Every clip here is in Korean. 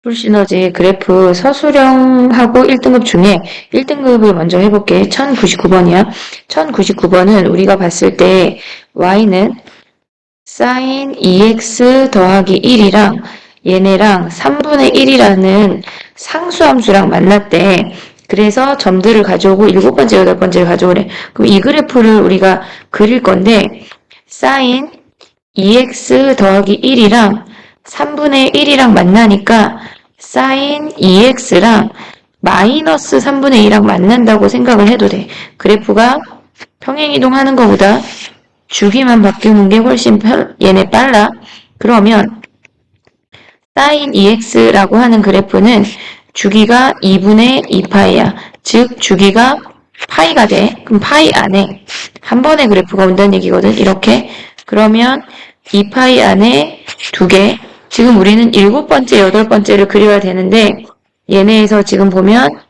풀시너지 그래프 서술형하고 1등급 중에 1등급을 먼저 해볼게. 1099번이야. 1099번은 우리가 봤을 때 y는 sin 2x 더하기 1이랑 얘네랑 3분의 1이라는 상수함수랑 만났대. 그래서 점들을 가져오고 7번째, 8번째를 가져오래. 그럼 이 그래프를 우리가 그릴 건데 sin 2x 더하기 1이랑 3분의 1이랑 만나니까 sin 2x랑 마이너스 3분의 2랑 만난다고 생각을 해도 돼. 그래프가 평행이동하는 것보다 주기만 바뀌는 게 훨씬 얘네 빨라. 그러면 sin 2x라고 하는 그래프는 주기가 2분의 2파이야. 즉 주기가 파이가 돼. 그럼 파이 안에 한 번의 그래프가 온다는 얘기거든. 이렇게. 그러면 2파이 안에 2개. 지금 우리는 7번째, 8번째를 그려야 되는데 얘네에서 지금 보면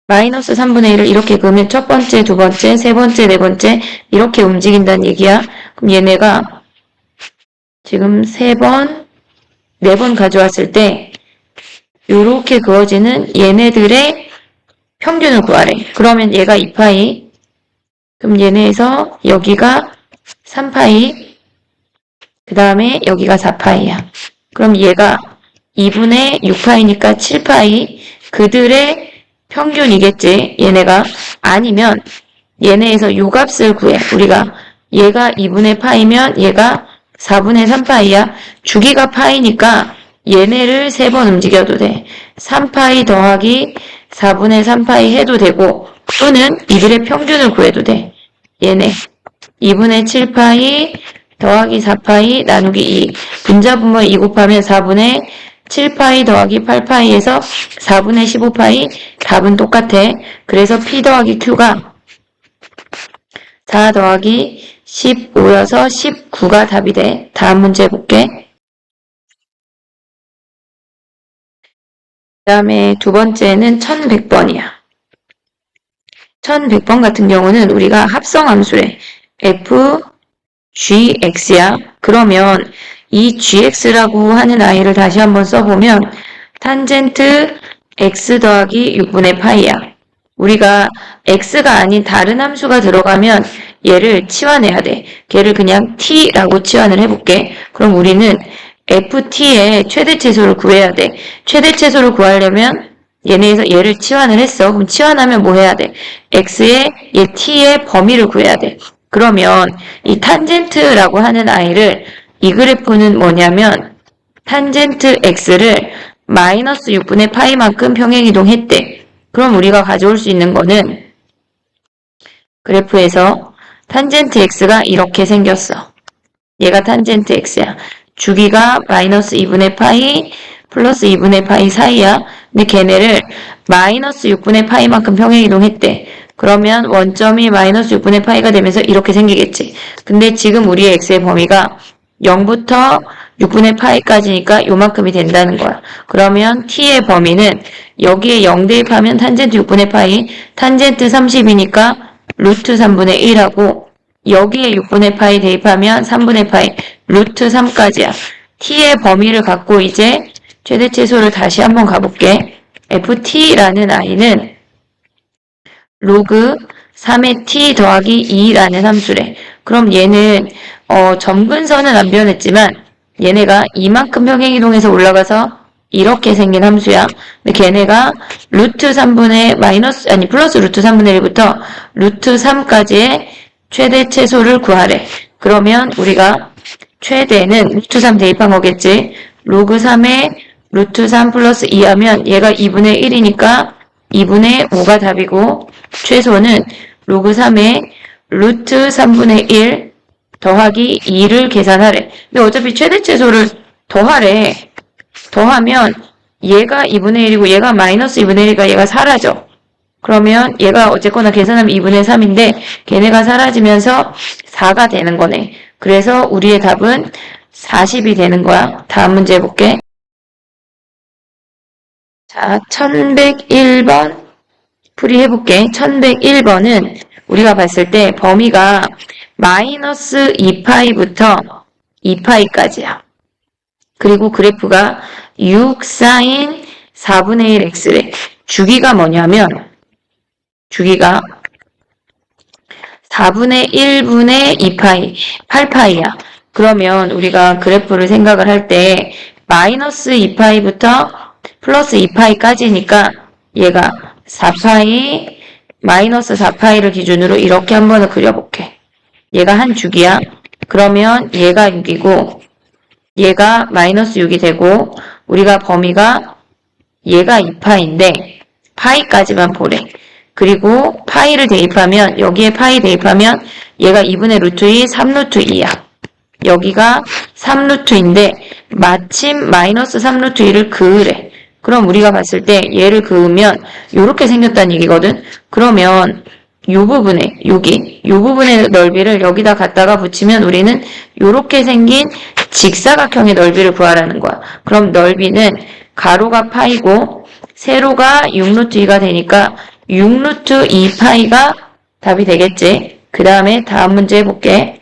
마이너스 3분의 1을 이렇게 그으면 첫 번째, 두 번째, 세 번째, 네 번째 이렇게 움직인다는 얘기야. 그럼 얘네가 지금 3번, 4번 가져왔을 때 이렇게 그어지는 얘네들의 평균을 구하래. 그러면 얘가 2파이, 그럼 얘네에서 여기가 3파이, 그 다음에 여기가 4파이야. 그럼 얘가 2분의 6파이니까 7파이, 그들의 평균이겠지. 얘네가 아니면 얘네에서 요 값을 구해. 우리가 얘가 2분의 파이면 얘가 4분의 3파이야. 주기가 파이니까 얘네를 3번 움직여도 돼. 3파이 더하기 4분의 3파이 해도 되고 또는 이들의 평균을 구해도 돼. 얘네 2분의 7파이 더하기 4파이 나누기 2. 분자분모 2 곱하면 4분의 7파이 더하기 8파이에서 4분의 15파이 답은 똑같아. 그래서 P 더하기 Q가 4 더하기 15여서 19가 답이 돼. 다음 문제 볼게. 그 다음에 두 번째는 1100번이야. 1100번 같은 경우는 우리가 합성함수래. f, g, x야. 그러면 이 gx라고 하는 아이를 다시 한번 써보면 탄젠트 x 더하기 6분의 파이야. 우리가 x가 아닌 다른 함수가 들어가면 얘를 치환해야 돼. 걔를 그냥 t라고 치환을 해볼게. 그럼 우리는 ft의 최대최소를 구해야 돼. 최대최소를 구하려면 얘네에서 얘를 치환을 했어. 그럼 치환하면 뭐 해야 돼? x의 얘 t의 범위를 구해야 돼. 그러면 이 탄젠트라고 하는 아이를 이 그래프는 뭐냐면 탄젠트 x를 마이너스 6분의 파이만큼 평행이동했대. 그럼 우리가 가져올 수 있는 거는 그래프에서 탄젠트 x가 이렇게 생겼어. 얘가 탄젠트 x야. 주기가 마이너스 2분의 파이 플러스 2분의 파이 사이야. 근데 걔네를 마이너스 6분의 파이만큼 평행이동했대. 그러면 원점이 마이너스 6분의 파이가 되면서 이렇게 생기겠지. 근데 지금 우리의 x의 범위가 0부터 6분의 파이까지니까 요만큼이 된다는 거야. 그러면 t의 범위는 여기에 0 대입하면 탄젠트 6분의 파이, 탄젠트 30이니까 루트 3분의 1하고 여기에 6분의 파이 대입하면 3분의 파이, 루트 3까지야. t의 범위를 갖고 이제 최대최소를 다시 한번 가볼게. ft라는 i는 로그 3의 t 더하기 2라는 함수래. 그럼 얘는 점근선은 안 변했지만 얘네가 이만큼 평행이동해서 올라가서 이렇게 생긴 함수야. 근데 걔네가 루트 3분의 마이너스 아니 플러스 루트 3분의 1부터 루트 3까지의 최대 최소를 구하래. 그러면 우리가 최대는 루트 3 대입한 거겠지. 로그 3에 루트 3 플러스 2 하면 얘가 2분의 1이니까 2분의 5가 답이고 최소는 로그 3에 루트 3분의 1 더하기 2를 계산하래. 근데 어차피 최대 최소를 더하래. 더하면 얘가 2분의 1이고 얘가 마이너스 2분의 1이니까 얘가 사라져. 그러면 얘가 어쨌거나 계산하면 2분의 3인데 걔네가 사라지면서 4가 되는 거네. 그래서 우리의 답은 40이 되는 거야. 다음 문제 해볼게. 자, 1101번 풀이해볼게. 1101번은 우리가 봤을 때 범위가 마이너스 2파이부터 2파이까지야. 그리고 그래프가 6 사인 4분의 1 x래. 주기가 뭐냐면 주기가 4분의 1분의 2파이, 8파이야. 그러면 우리가 그래프를 생각을 할 때 마이너스 2파이부터 플러스 2파이까지니까 얘가 4파이, 마이너스 4파이를 기준으로 이렇게 한번 그려볼게. 얘가 한 주기야. 그러면 얘가 6이고 얘가 마이너스 6이 되고 우리가 범위가 얘가 2파인데 파이까지만 보래. 그리고 파이를 대입하면 여기에 파이 대입하면 얘가 2분의 루트 2, 3루트 2야. 여기가 3루트인데 마침 마이너스 3루트 2를 그으래. 그럼 우리가 봤을 때 얘를 그으면 이렇게 생겼다는 얘기거든. 그러면 요 부분의 넓이를 여기다 갖다가 붙이면 우리는 이렇게 생긴 직사각형의 넓이를 구하라는 거야. 그럼 넓이는 가로가 파이고 세로가 6루트 2가 되니까 6루트 2파이가 답이 되겠지. 그 다음에 다음 문제 해볼게.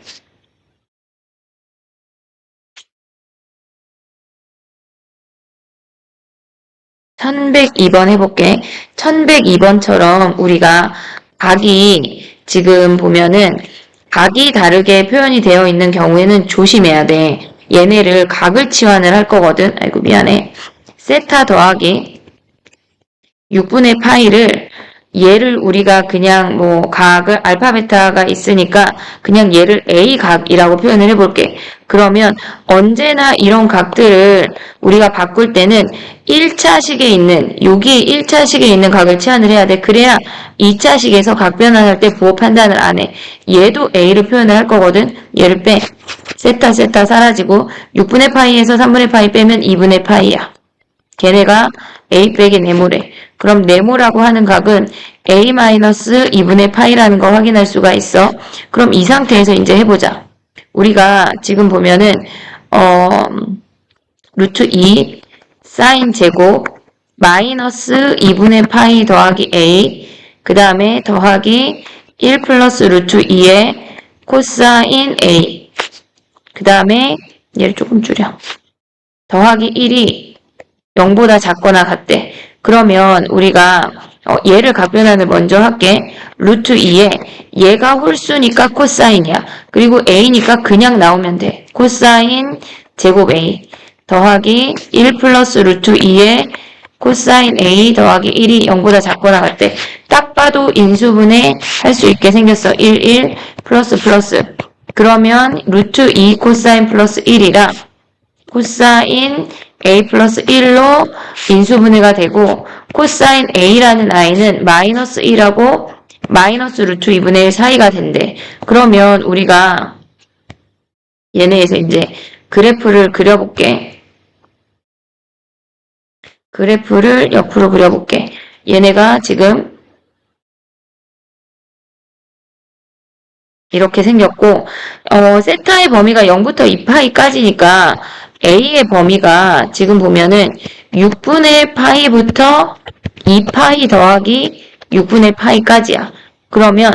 (1102번) 해볼게. 1102번처럼 우리가 각이 지금 보면은 각이 다르게 표현이 되어 있는 경우에는 조심해야 돼. 얘네를 각을 치환을 할 거거든. 아이고 미안해. 세타 더하기 6분의 파이를 얘를 우리가 그냥 뭐 각을 알파 베타가 있으니까 그냥 얘를 A 각이라고 표현을 해볼게. 그러면 언제나 이런 각들을 우리가 바꿀 때는 1차식에 있는 여기 1차식에 있는 각을 치환을 해야 돼. 그래야 2차식에서 각 변환할 때 부호 판단을 안 해. 얘도 A를 표현을 할 거거든. 얘를 빼. 세타 사라지고 6분의 파이에서 3분의 파이 빼면 2분의 파이야. 걔네가 A 빼기 네모래. 그럼 네모라고 하는 각은 A-2분의 파이라는 거 확인할 수가 있어. 그럼 이 상태에서 이제 해보자. 우리가 지금 보면은 루트 2 사인 제곱 마이너스 2분의 파이 더하기 A 그 다음에 더하기 1 플러스 루트 2의 코사인 A 그 다음에 얘를 조금 줄여. 더하기 1이 0보다 작거나 같대. 그러면 우리가 얘를 각변환을 먼저 할게. 루트 2에 얘가 홀수니까 코사인이야. 그리고 A니까 그냥 나오면 돼. 코사인 제곱 A 더하기 1 플러스 루트 2에 코사인 A 더하기 1이 0보다 작거나 같대. 딱 봐도 인수분해 할 수 있게 생겼어. 1 플러스. 그러면 루트 2 코사인 플러스 1이라 코사인 A 플러스 1로 인수분해가 되고 코사인 A라는 I는 마이너스 1하고 마이너스 루트 2분의 1 사이가 된대. 그러면 우리가 얘네에서 이제 그래프를 그려볼게. 그래프를 옆으로 그려볼게. 얘네가 지금 이렇게 생겼고 세타의 범위가 0부터 2파이까지니까 A의 범위가 지금 보면은 6분의 파이부터 2파이 더하기 6분의 파이까지야. 그러면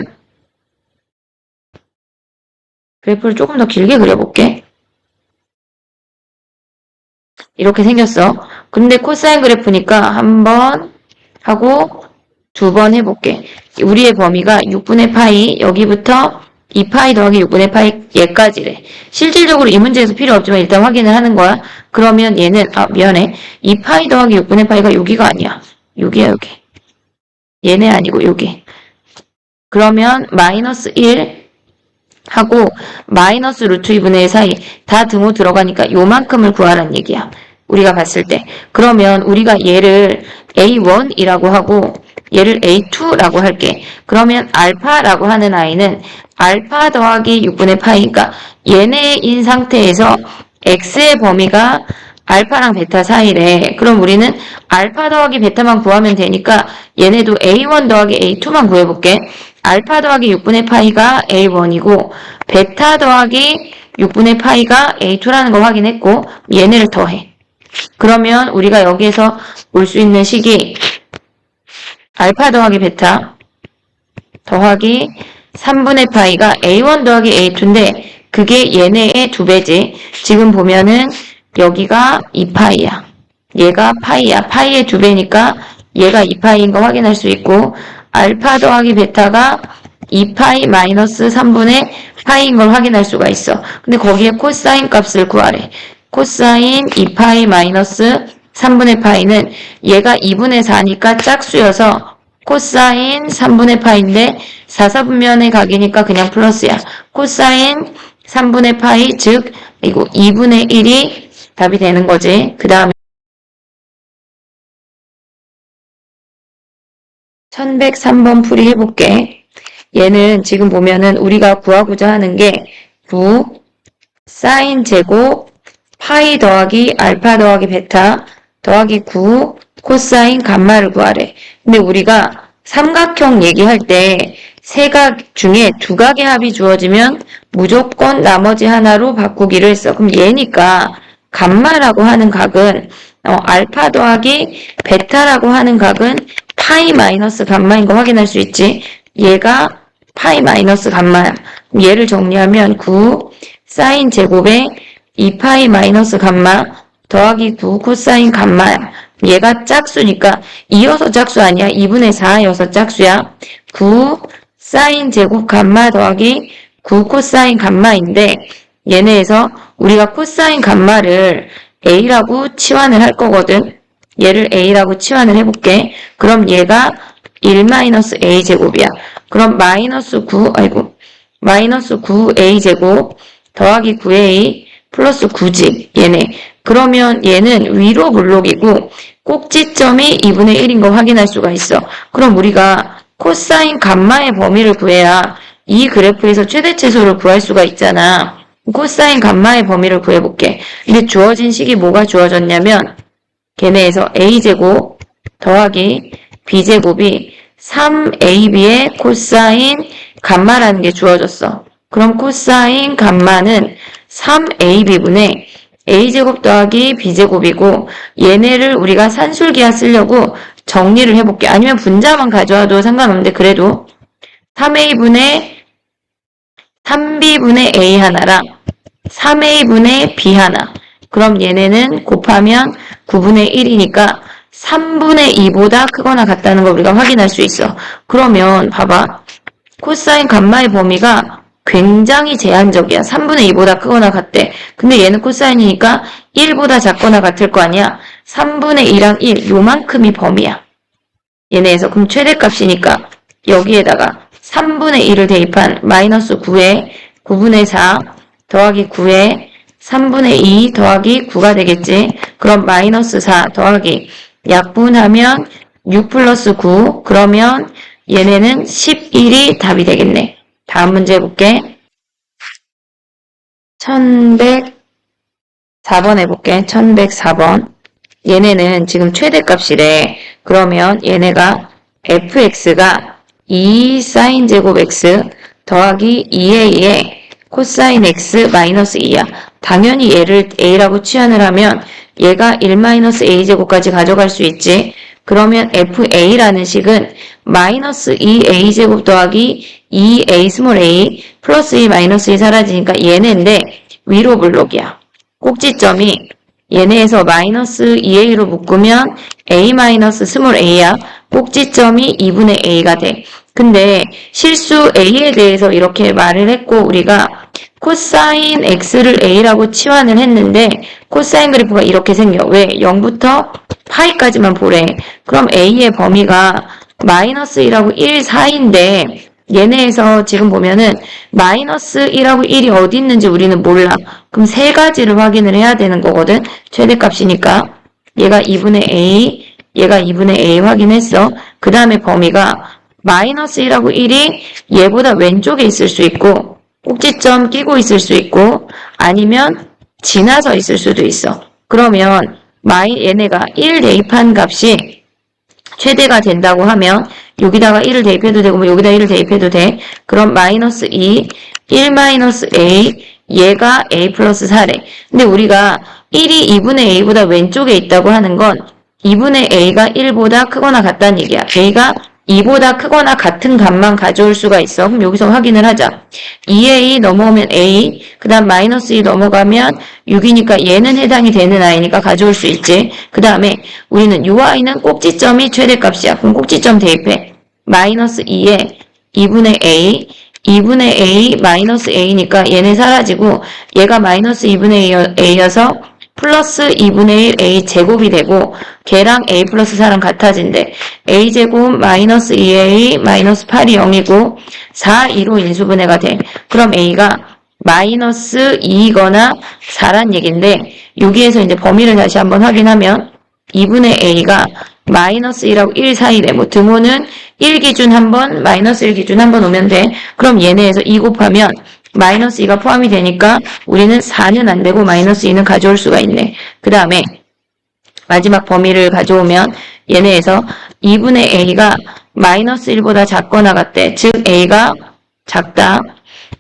그래프를 조금 더 길게 그려볼게. 이렇게 생겼어. 근데 코사인 그래프니까 한 번 하고 두 번 해볼게. 우리의 범위가 6분의 파이 여기부터 2파이 더하기 6분의 파이 얘까지래. 실질적으로 이 문제에서 필요 없지만 일단 확인을 하는 거야. 그러면 얘는 미안해. 2파이 더하기 6분의 파이가 여기가 아니야. 여기야 여기. 얘네 아니고 여기. 그러면 마이너스 1 하고 마이너스 루트 2분의 1 사이 다 등호 들어가니까 요만큼을 구하라는 얘기야. 우리가 봤을 때. 그러면 우리가 얘를 A1이라고 하고 얘를 A2라고 할게. 그러면 알파라고 하는 아이는 알파 더하기 6분의 파이니까 얘네인 상태에서 x의 범위가 알파랑 베타 사이래. 그럼 우리는 알파 더하기 베타만 구하면 되니까 얘네도 A1 더하기 A2만 구해볼게. 알파 더하기 6분의 파이가 A1이고 베타 더하기 6분의 파이가 A2라는 거 확인했고 얘네를 더해. 그러면 우리가 여기에서 올 수 있는 식이 알파 더하기 베타 더하기 3분의 파이가 A1 더하기 A2인데 그게 얘네의 2배지. 지금 보면은 여기가 2파이야. 얘가 파이야. 파이의 2배니까 얘가 2파이인 거 확인할 수 있고 알파 더하기 베타가 2파이 마이너스 3분의 파이인 걸 확인할 수가 있어. 근데 거기에 코사인 값을 구하래. 코사인 2파이 마이너스 3분의 파이는 얘가 2분의 4니까 짝수여서 코사인 3분의 파이인데 4, 4분면의 각이니까 그냥 플러스야. 코사인 3분의 파이 즉 이거 2분의 1이 답이 되는 거지. 그 다음에 1103번 풀이 해볼게. 얘는 지금 보면은 우리가 구하고자 하는 게 9 사인 제곱 파이 더하기 알파 더하기 베타 더하기 9 코사인 감마를 구하래. 근데 우리가 삼각형 얘기할 때 세 각 중에 두 각의 합이 주어지면 무조건 나머지 하나로 바꾸기로 했어. 그럼 얘니까 감마라고 하는 각은 알파 더하기 베타라고 하는 각은 파이 마이너스 감마인 거 확인할 수 있지. 얘가 파이 마이너스 감마야. 얘를 정리하면 9 사인 제곱에 2파이 마이너스 감마 더하기 9 코사인 감마야. 얘가 짝수니까 이어서 짝수 아니야. 2분의 4여서 짝수야. 9 사인 제곱 감마 더하기 9 코사인 감마인데 얘네에서 우리가 코사인 감마를 A라고 치환을 할 거거든. 얘를 A라고 치환을 해볼게. 그럼 얘가 1-A 제곱이야. 그럼 마이너스 9A 제곱 더하기 9A 플러스 9지 얘네. 그러면 얘는 위로 블록이고 꼭지점이 2분의 1인 거 확인할 수가 있어. 그럼 우리가 코사인 감마의 범위를 구해야 이 그래프에서 최대치수를 구할 수가 있잖아. 코사인 감마의 범위를 구해볼게. 근데 주어진 식이 뭐가 주어졌냐면 걔네에서 a제곱 더하기 b제곱이 3ab의 코사인 감마라는 게 주어졌어. 그럼 코사인 감마는 3ab분의 a제곱 더하기 b제곱이고 얘네를 우리가 산술기하 쓰려고 정리를 해볼게. 아니면 분자만 가져와도 상관없는데 그래도 3b분의 a 하나랑 3a분의 b 하나. 그럼 얘네는 곱하면 9분의 1이니까 3분의 2보다 크거나 같다는 걸 우리가 확인할 수 있어. 그러면 봐봐. 코사인 감마의 범위가 굉장히 제한적이야. 3분의 2보다 크거나 같대. 근데 얘는 코사인이니까 1보다 작거나 같을 거 아니야. 3분의 2랑 1 요만큼이 범위야. 얘네에서 그럼 최대값이니까 여기에다가 3분의 1을 대입한 마이너스 9에 9분의 4 더하기 9에 3분의 2 더하기 9가 되겠지. 그럼 마이너스 4 더하기 약분하면 6 플러스 9 그러면 얘네는 11이 답이 되겠네. 다음 문제 해볼게. 1104번 해볼게. 1104번. 얘네는 지금 최대값이래. 그러면 얘네가 fx가 2 사인 제곱 x 더하기 2a의 코사인 x 마이너스 2야. 당연히 얘를 a라고 치환을 하면 얘가 1-a 제곱까지 가져갈 수 있지. 그러면 fa라는 식은 마이너스 2a 제곱 더하기 2a 스몰 a 플러스 2 마이너스 2 사라지니까 얘네인데 위로 블록이야. 꼭지점이 얘네에서 마이너스 2a로 묶으면 a 마이너스 스몰 a야. 꼭지점이 2분의 a가 돼. 근데 실수 a에 대해서 이렇게 말을 했고 우리가 코사인 x를 a라고 치환을 했는데 코사인 그래프가 이렇게 생겨. 왜? 0부터 파이까지만 보래. 그럼 a의 범위가 마이너스 1하고 1 사이인데 얘네에서 지금 보면은 마이너스 1하고 1이 어디 있는지 우리는 몰라. 그럼 세 가지를 확인을 해야 되는 거거든. 최대값이니까 얘가 2분의 a, 얘가 2분의 a 확인했어. 그 다음에 범위가 마이너스 1하고 1이 얘보다 왼쪽에 있을 수 있고 꼭지점 끼고 있을 수 있고 아니면 지나서 있을 수도 있어. 그러면 얘네가 1 대입한 값이 최대가 된다고 하면 여기다가 1을 대입해도 되고 뭐 여기다 1을 대입해도 돼. 그럼 마이너스 2, 1 마이너스 a 얘가 a 플러스 4래. 근데 우리가 1이 2분의 a보다 왼쪽에 있다고 하는 건 2분의 a가 1보다 크거나 같다는 얘기야. a가 2보다 크거나 같은 값만 가져올 수가 있어. 그럼 여기서 확인을 하자. 2a 넘어오면 a, 그 다음 마이너스 2 넘어가면 6이니까 얘는 해당이 되는 아이니까 가져올 수 있지. 그 다음에 우리는 요 아이는 꼭지점이 최대값이야. 그럼 꼭지점 대입해. 마이너스 2에 2분의 a, 2분의 a 마이너스 a니까 얘는 사라지고 얘가 마이너스 2분의 a여서 플러스 2분의 1 a 제곱이 되고 걔랑 a 플러스 4랑 같아진대. a 제곱 마이너스 2a 마이너스 8이 0이고 4, 2로 인수분해가 돼. 그럼 a가 마이너스 2이거나 4란 얘긴데 여기에서 이제 범위를 다시 한번 확인하면 2분의 a가 마이너스 1하고 1 사이래. 뭐 등호는 1 기준 한번 마이너스 1 기준 한번 오면 돼. 그럼 얘네에서 2 곱하면 마이너스 2가 포함이 되니까 우리는 4는 안 되고 마이너스 2는 가져올 수가 있네. 그 다음에 마지막 범위를 가져오면 얘네에서 2분의 a가 마이너스 1보다 작거나 같대. 즉 a가 작다.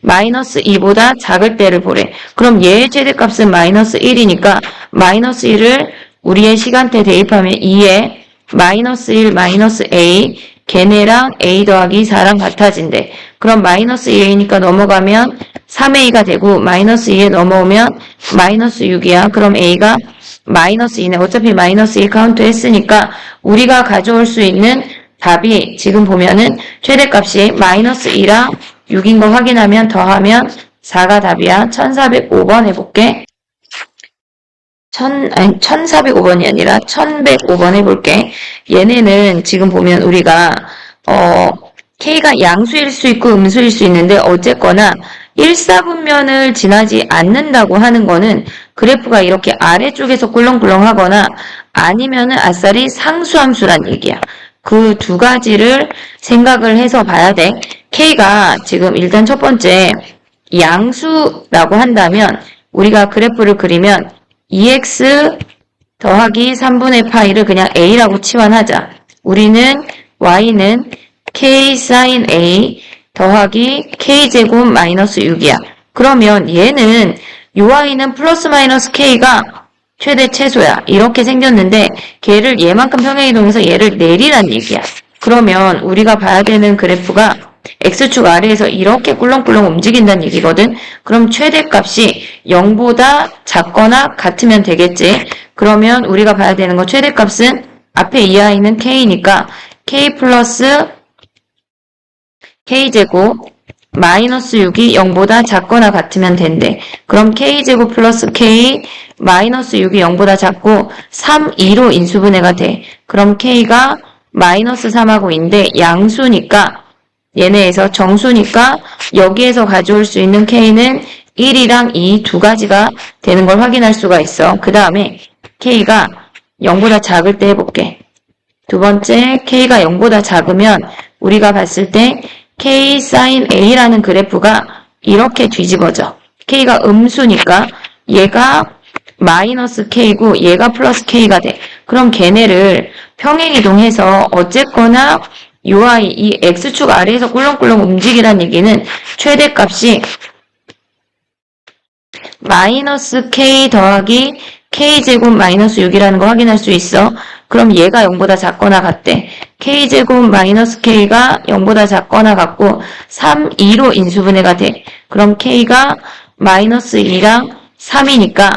마이너스 2보다 작을 때를 보래. 그럼 얘의 최대값은 마이너스 1이니까 마이너스 1을 우리의 시간대 대입하면 2에 마이너스 1 마이너스 a 걔네랑 a 더하기 4랑 같아진대. 그럼 마이너스 2a니까 넘어가면 3a가 되고 마이너스 2에 넘어오면 마이너스 6이야. 그럼 a가 마이너스 2네. 어차피 마이너스 1 카운트 했으니까 우리가 가져올 수 있는 답이 지금 보면은 최대값이 마이너스 2랑 6인 거 확인하면 더하면 4가 답이야. 1405번 해볼게. 1405번이 아니라 1105번 해볼게. 얘네는 지금 보면 우리가 K가 양수일 수 있고 음수일 수 있는데 어쨌거나 1사분면을 지나지 않는다고 하는 거는 그래프가 이렇게 아래쪽에서 꿀렁꿀렁 하거나 아니면은 아싸리 상수함수란 얘기야. 그 두 가지를 생각을 해서 봐야 돼. K가 지금 일단 첫 번째 양수라고 한다면 우리가 그래프를 그리면 2x 더하기 3분의 파이를 그냥 a라고 치환하자. 우리는 y는 k sin a 더하기 k제곱 마이너스 6이야. 그러면 얘는 요 y는 플러스 마이너스 k가 최대 최소야. 이렇게 생겼는데 걔를 얘만큼 평행이동해서 얘를 내리란 얘기야. 그러면 우리가 봐야 되는 그래프가 x축 아래에서 이렇게 꿀렁꿀렁 움직인다는 얘기거든. 그럼 최대값이 0보다 작거나 같으면 되겠지. 그러면 우리가 봐야 되는 거 최대값은 앞에 이 아이는 k니까 k 플러스 k제곱 마이너스 6이 0보다 작거나 같으면 된대. 그럼 k제곱 플러스 k 마이너스 6이 0보다 작고 3, 2로 인수분해가 돼. 그럼 k가 마이너스 3하고 2인데 양수니까 얘네에서 정수니까 여기에서 가져올 수 있는 k는 1이랑 2 두 가지가 되는 걸 확인할 수가 있어. 그 다음에 k가 0보다 작을 때 해볼게. 두 번째 k가 0보다 작으면 우리가 봤을 때 k sin a라는 그래프가 이렇게 뒤집어져. k가 음수니까 얘가 마이너스 k고 얘가 플러스 k가 돼. 그럼 걔네를 평행이동해서 어쨌거나 UI, 이 X축 아래에서 꿀렁꿀렁 움직이란 얘기는 최대값이 마이너스 K 더하기 K제곱 마이너스 6이라는 거 확인할 수 있어. 그럼 얘가 0보다 작거나 같대. K제곱 마이너스 K가 0보다 작거나 같고 3, 2로 인수분해가 돼. 그럼 K가 마이너스 2랑 3이니까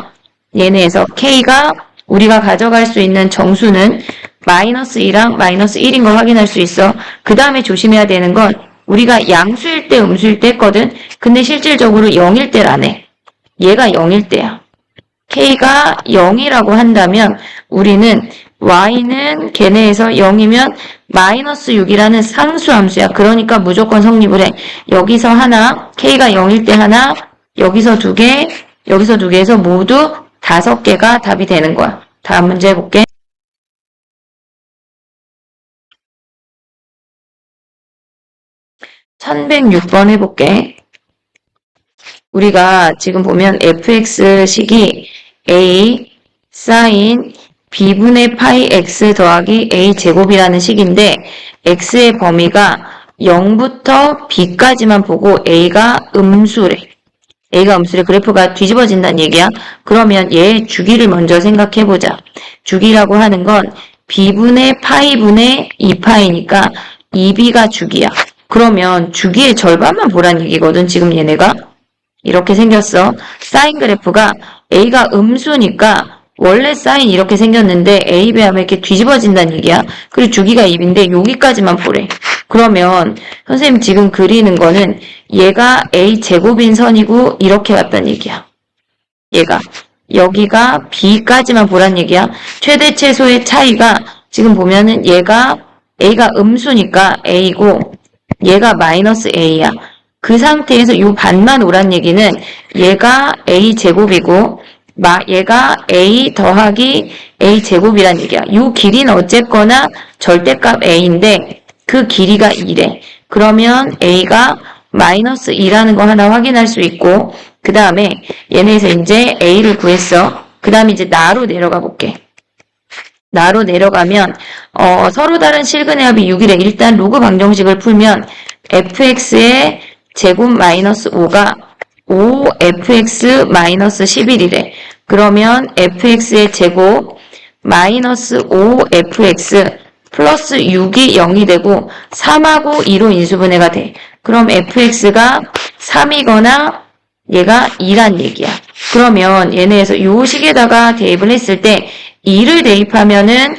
얘네에서 K가 우리가 가져갈 수 있는 정수는 마이너스 2랑 마이너스 1인 걸 확인할 수 있어. 그 다음에 조심해야 되는 건 우리가 양수일 때 음수일 때 했거든. 근데 실질적으로 0일 때라네. 얘가 0일 때야. K가 0이라고 한다면 우리는 Y는 걔네에서 0이면 마이너스 6이라는 상수함수야. 그러니까 무조건 성립을 해. 여기서 하나, K가 0일 때 하나, 여기서 두 개, 여기서 두 개에서 모두 5개가 답이 되는 거야. 다음 문제 해볼게. 1106번 해볼게. 우리가 지금 보면 fx식이 a sin b분의 파이 x 더하기 a 제곱이라는 식인데 x의 범위가 0부터 b까지만 보고 a가 음수래. a가 음수래. 그래프가 뒤집어진다는 얘기야. 그러면 얘의 주기를 먼저 생각해보자. 주기라고 하는 건 b분의 파이분의 2파이니까 2b가 주기야. 그러면 주기의 절반만 보란 얘기거든. 지금 얘네가 이렇게 생겼어. 사인 그래프가 a가 음수니까 원래 사인 이렇게 생겼는데 a 배하면 이렇게 뒤집어진다는 얘기야. 그리고 주기가 2b인데 여기까지만 보래. 그러면 선생님 지금 그리는 거는 얘가 a 제곱인 선이고 이렇게 왔다는 얘기야. 얘가 여기가 b까지만 보란 얘기야. 최대 최소의 차이가 지금 보면은 얘가 a가 음수니까 a고 얘가 마이너스 a야. 그 상태에서 이 반만 오란 얘기는 얘가 a 제곱이고 얘가 a 더하기 a 제곱이란 얘기야. 이 길이는 어쨌거나 절대값 a인데 그 길이가 2래. 그러면 a가 마이너스 2라는 거 하나 확인할 수 있고 그 다음에 얘네에서 이제 a를 구했어. 그 다음에 이제 나로 내려가 볼게. 나로 내려가면 서로 다른 실근의 합이 6이래. 일단 로그 방정식을 풀면 fx의 제곱 마이너스 5가 5fx 마이너스 11이래. 그러면 fx의 제곱 마이너스 5fx 플러스 6이 0이 되고 3하고 2로 인수분해가 돼. 그럼 fx가 3이거나 얘가 2란 얘기야. 그러면 얘네에서 요 식에다가 대입을 했을 때 2를 대입하면은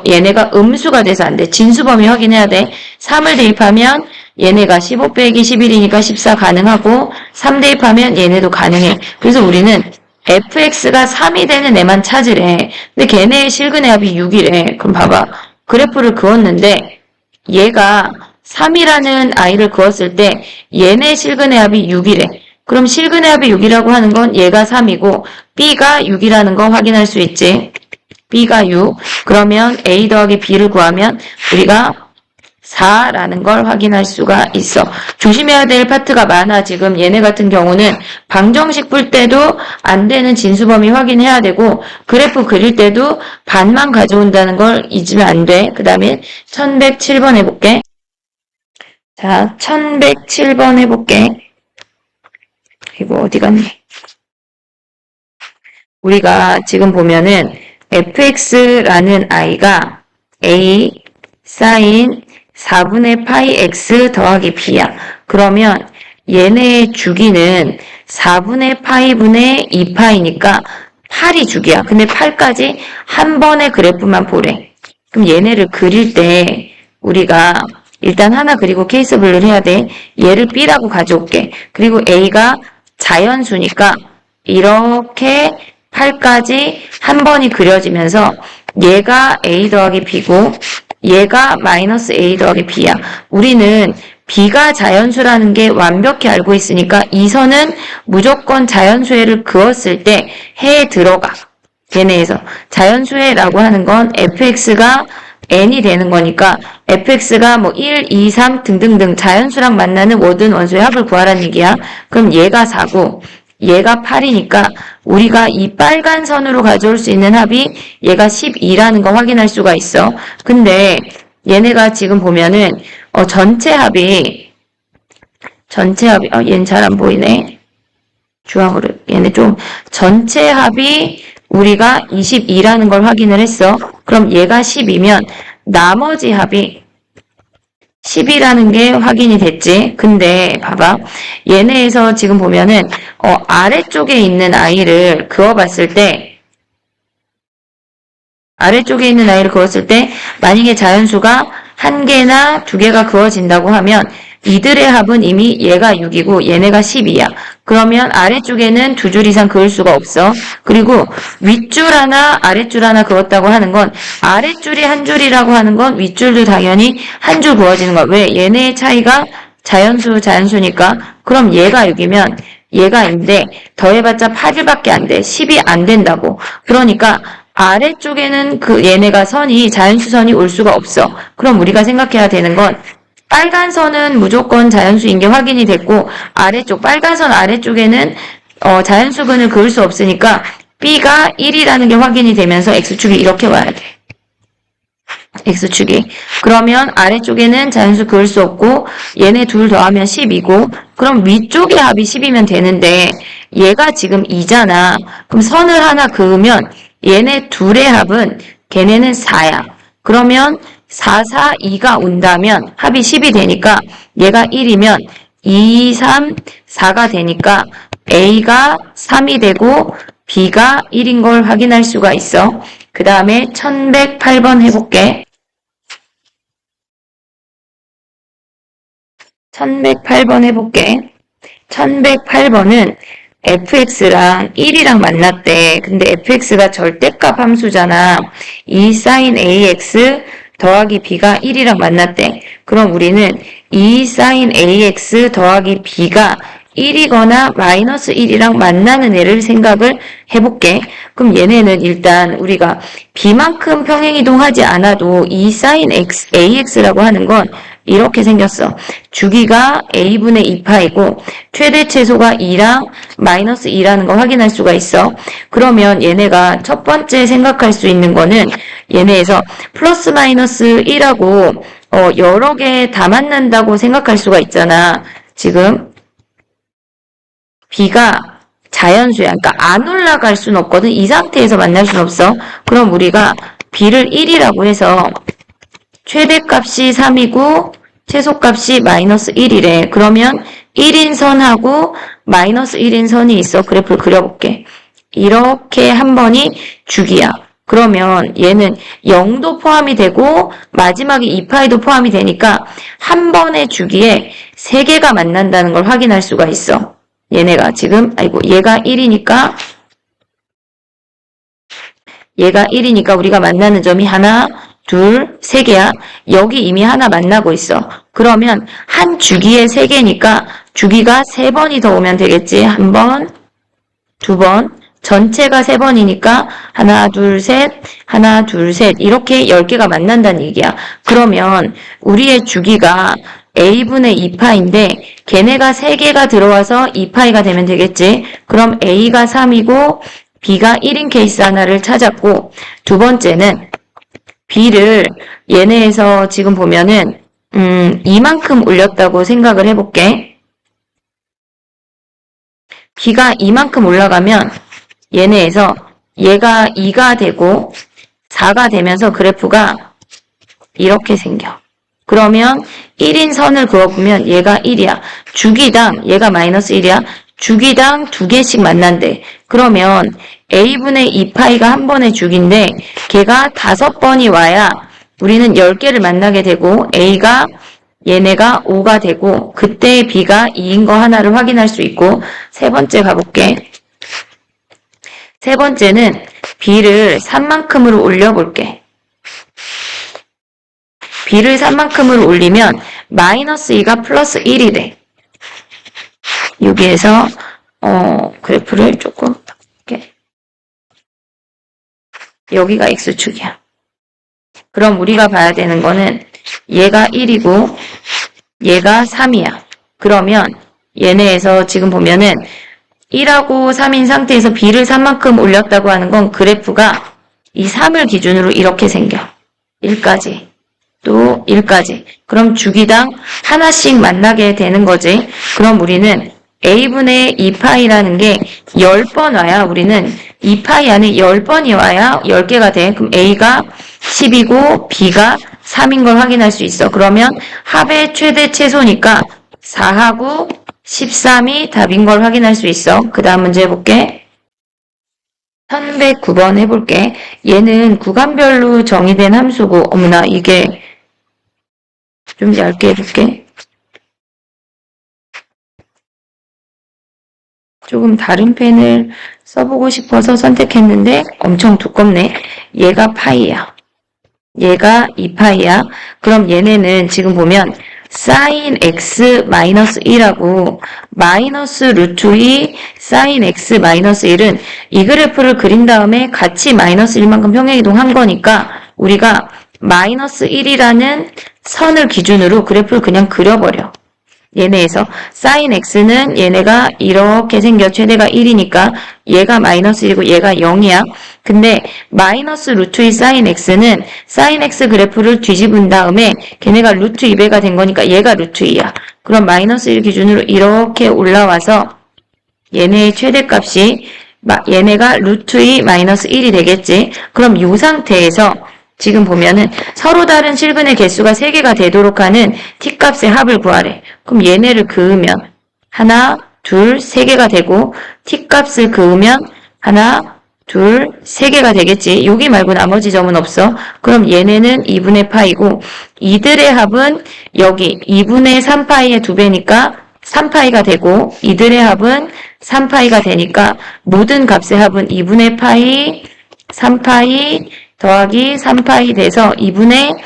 얘네가 음수가 돼서 안 돼. 진수범위 확인해야 돼. 3을 대입하면 얘네가 15 빼기 11이니까 14 가능하고 3 대입하면 얘네도 가능해. 그래서 우리는 fx가 3이 되는 애만 찾으래. 근데 걔네의 실근의 합이 6이래. 그럼 봐봐. 그래프를 그었는데 얘가 3이라는 아이를 그었을 때 얘네 실근의 합이 6이래. 그럼 실근의 합이 6이라고 하는 건 얘가 3이고 b가 6이라는 거 확인할 수 있지. b가 6. 그러면 a 더하기 b를 구하면 우리가 4라는 걸 확인할 수가 있어. 조심해야 될 파트가 많아. 지금 얘네 같은 경우는 방정식 풀 때도 안 되는 진수범위 확인해야 되고 그래프 그릴 때도 반만 가져온다는 걸 잊으면 안 돼. 그 다음에 1107번 해볼게. 자, 1107번 해볼게. 이거 어디 갔니? 우리가 지금 보면은 fx라는 아이가 a 사인 4분의 파이 x 더하기 b야. 그러면 얘네의 주기는 4분의 파이분의 2파이니까 8이 주기야. 근데 8까지 한 번의 그래프만 보래. 그럼 얘네를 그릴 때 우리가 일단 하나 그리고 케이스 분류를 해야 돼. 얘를 b라고 가져올게. 그리고 a가 자연수니까 이렇게 8까지 한 번이 그려지면서 얘가 a 더하기 b고 얘가 마이너스 a 더하기 b야. 우리는 b가 자연수라는 게 완벽히 알고 있으니까 이 선은 무조건 자연수회를 그었을 때 해에 들어가. 걔네에서 자연수회라고 하는 건 fx가 n이 되는 거니까 fx가 뭐 1, 2, 3 등등등 자연수랑 만나는 모든 원소의 합을 구하라는 얘기야. 그럼 얘가 4고 얘가 8이니까 우리가 이 빨간 선으로 가져올 수 있는 합이 얘가 12라는 거 확인할 수가 있어. 근데 얘네가 지금 보면은 전체 합이 얘는 잘 안 보이네. 주황으로 얘네 좀 전체 합이 우리가 22라는 걸 확인을 했어. 그럼 얘가 10이면 나머지 합이 10이라는 게 확인이 됐지. 근데 봐봐. 얘네에서 지금 보면은 아래쪽에 있는 아이를 그어봤을 때 만약에 자연수가 한 개나 두 개가 그어진다고 하면 이들의 합은 이미 얘가 6이고 얘네가 10이야. 그러면 아래쪽에는 두 줄 이상 그을 수가 없어. 그리고 윗줄 하나 아랫줄 하나 그었다고 하는 건 아랫줄이 한 줄이라고 하는 건 윗줄도 당연히 한 줄 그어지는 거야. 왜? 얘네의 차이가 자연수니까. 그럼 얘가 6이면 얘가 인데 더해봤자 8일밖에 안 돼. 10이 안 된다고. 그러니까 아래쪽에는 얘네가 자연수선이 올 수가 없어. 그럼 우리가 생각해야 되는 건 빨간 선은 무조건 자연수인 게 확인이 됐고 빨간 선 아래쪽에는 자연수근을 그을 수 없으니까 B가 1이라는 게 확인이 되면서 X축이 이렇게 와야 돼. X축이. 그러면 아래쪽에는 자연수 그을 수 없고 얘네 둘 더하면 10이고 그럼 위쪽의 합이 10이면 되는데 얘가 지금 2잖아. 그럼 선을 하나 그으면 얘네 둘의 합은 걔네는 4야. 그러면 4, 4, 2가 온다면 합이 10이 되니까 얘가 1이면 2, 3, 4가 되니까 A가 3이 되고 B가 1인 걸 확인할 수가 있어. 그 다음에 1108번 해볼게. 1108번 해볼게. 1108번은 fx랑 1이랑 만났대. 근데 fx가 절대값 함수잖아. 2 sin ax 더하기 b가 1이랑 만났대. 그럼 우리는 2 sin ax 더하기 b가 1이거나 마이너스 1이랑 만나는 애를 생각을 해볼게. 그럼 얘네는 일단 우리가 b만큼 평행이동하지 않아도 2 sin ax라고 하는 건 이렇게 생겼어. 주기가 a분의 2파이고 최대 최소가 2랑 마이너스 2라는 거 확인할 수가 있어. 그러면 얘네가 첫 번째 생각할 수 있는 거는 얘네에서 플러스 마이너스 1하고 여러 개 다 만난다고 생각할 수가 있잖아. 지금 b가 자연수야. 그러니까 안 올라갈 수는 없거든. 이 상태에서 만날 수는 없어. 그럼 우리가 b를 1이라고 해서 최대값이 3이고 최소값이 마이너스 1이래. 그러면 1인 선하고 마이너스 1인 선이 있어. 그래프를 그려볼게. 이렇게 한 번이 주기야. 그러면 얘는 0도 포함이 되고 마지막에 2파이도 포함이 되니까 한 번의 주기에 3개가 만난다는 걸 확인할 수가 있어. 얘네가 지금 얘가 1이니까 우리가 만나는 점이 하나, 둘, 3개야. 여기 이미 하나 만나고 있어. 그러면 한 주기에 3개니까 주기가 3번이 더 오면 되겠지. 1번, 2번. 전체가 3번이니까 하나, 둘, 셋, 하나, 둘, 셋. 이렇게 10개가 만난다는 얘기야. 그러면 우리의 주기가 a분의 2파인데 걔네가 3개가 들어와서 2파이가 되면 되겠지. 그럼 a가 3이고 b가 1인 케이스 하나를 찾았고 두 번째는 b를 얘네에서 지금 보면은 이만큼 올렸다고 생각을 해볼게. b가 이만큼 올라가면 얘네에서 얘가 2가 되고 4가 되면서 그래프가 이렇게 생겨. 그러면 1인 선을 그어보면 얘가 1이야. 주기당 얘가 마이너스 1이야. 주기당 2개씩 만난대. 그러면 a분의 2파이가 한 번의 주기인데 걔가 5번이 와야 우리는 10개를 만나게 되고 a가 얘네가 5가 되고 그때 b가 2인 거 하나를 확인할 수 있고 세 번째 가볼게. 세 번째는 b를 3만큼으로 올려볼게. b를 3만큼으로 올리면 마이너스 2가 플러스 1이 돼. 여기에서 그래프를 조금 바꿀게. 여기가 x축이야. 그럼 우리가 봐야 되는 거는 얘가 1이고 얘가 3이야. 그러면 얘네에서 지금 보면은 1하고 3인 상태에서 b를 3만큼 올렸다고 하는 건 그래프가 이 3을 기준으로 이렇게 생겨. 1까지. 또 1까지. 그럼 주기당 하나씩 만나게 되는 거지. 그럼 우리는 a분의 2파이라는 게 10번 와야 우리는 2파이 안에 10번이 와야 10개가 돼. 그럼 a가 10이고 b가 3인 걸 확인할 수 있어. 그러면 합의 최대 최소니까 4하고 13이 답인 걸 확인할 수 있어. 그 다음 문제 해볼게. 1109번 해볼게. 얘는 구간별로 정의된 함수고 어머나 이게 좀 얇게 해볼게. 조금 다른 펜을 써보고 싶어서 선택했는데 엄청 두껍네. 얘가 파이야. 얘가 2파이야. 그럼 얘네는 지금 보면 sin x 마이너스 1하고 마이너스 루트 2 sin x 마이너스 1은 이 그래프를 그린 다음에 같이 마이너스 1만큼 평행이동한 거니까 우리가 마이너스 1이라는 선을 기준으로 그래프를 그냥 그려버려. 얘네에서 sin x는 얘네가 이렇게 생겨. 최대가 1이니까 얘가 마이너스 1이고 얘가 0이야. 근데 마이너스 루트 2 sin x는 sin x 그래프를 뒤집은 다음에 걔네가 루트 2배가 된 거니까 얘가 루트 2야. 그럼 마이너스 1 기준으로 이렇게 올라와서 얘네의 최대값이 얘네가 루트 2 마이너스 1이 되겠지. 그럼 이 상태에서 지금 보면은 서로 다른 실근의 개수가 3개가 되도록 하는 t값의 합을 구하래. 그럼 얘네를 그으면 하나, 둘, 3개가 되고 t값을 그으면 하나, 둘, 3개가 되겠지. 여기 말고 나머지 점은 없어. 그럼 얘네는 2분의 파이고 이들의 합은 여기 2분의 3파이의 2배니까 3파이가 되고 이들의 합은 3파이가 되니까 모든 값의 합은 2분의 파이, 3파이 더하기 3파이 돼서 2분의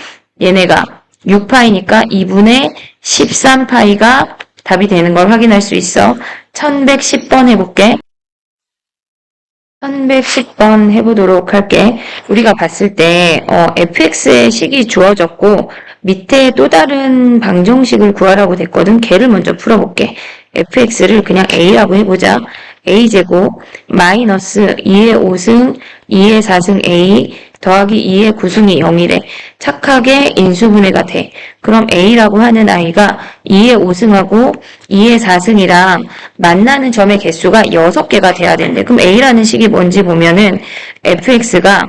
얘네가 6파이니까 2분의 13파이가 답이 되는 걸 확인할 수 있어. 1110번 해볼게. 1110번 해보도록 할게. 우리가 봤을 때 fx의 식이 주어졌고 밑에 또 다른 방정식을 구하라고 됐거든. 걔를 먼저 풀어볼게. fx를 그냥 a라고 해보자. a제곱 마이너스 2의 5승 2의 4승 a 더하기 2의 9승이 0이래. 착하게 인수분해가 돼. 그럼 a라고 하는 아이가 2의 5승하고 2의 4승이랑 만나는 점의 개수가 6개가 돼야 되는데 그럼 a라는 식이 뭔지 보면은 fx가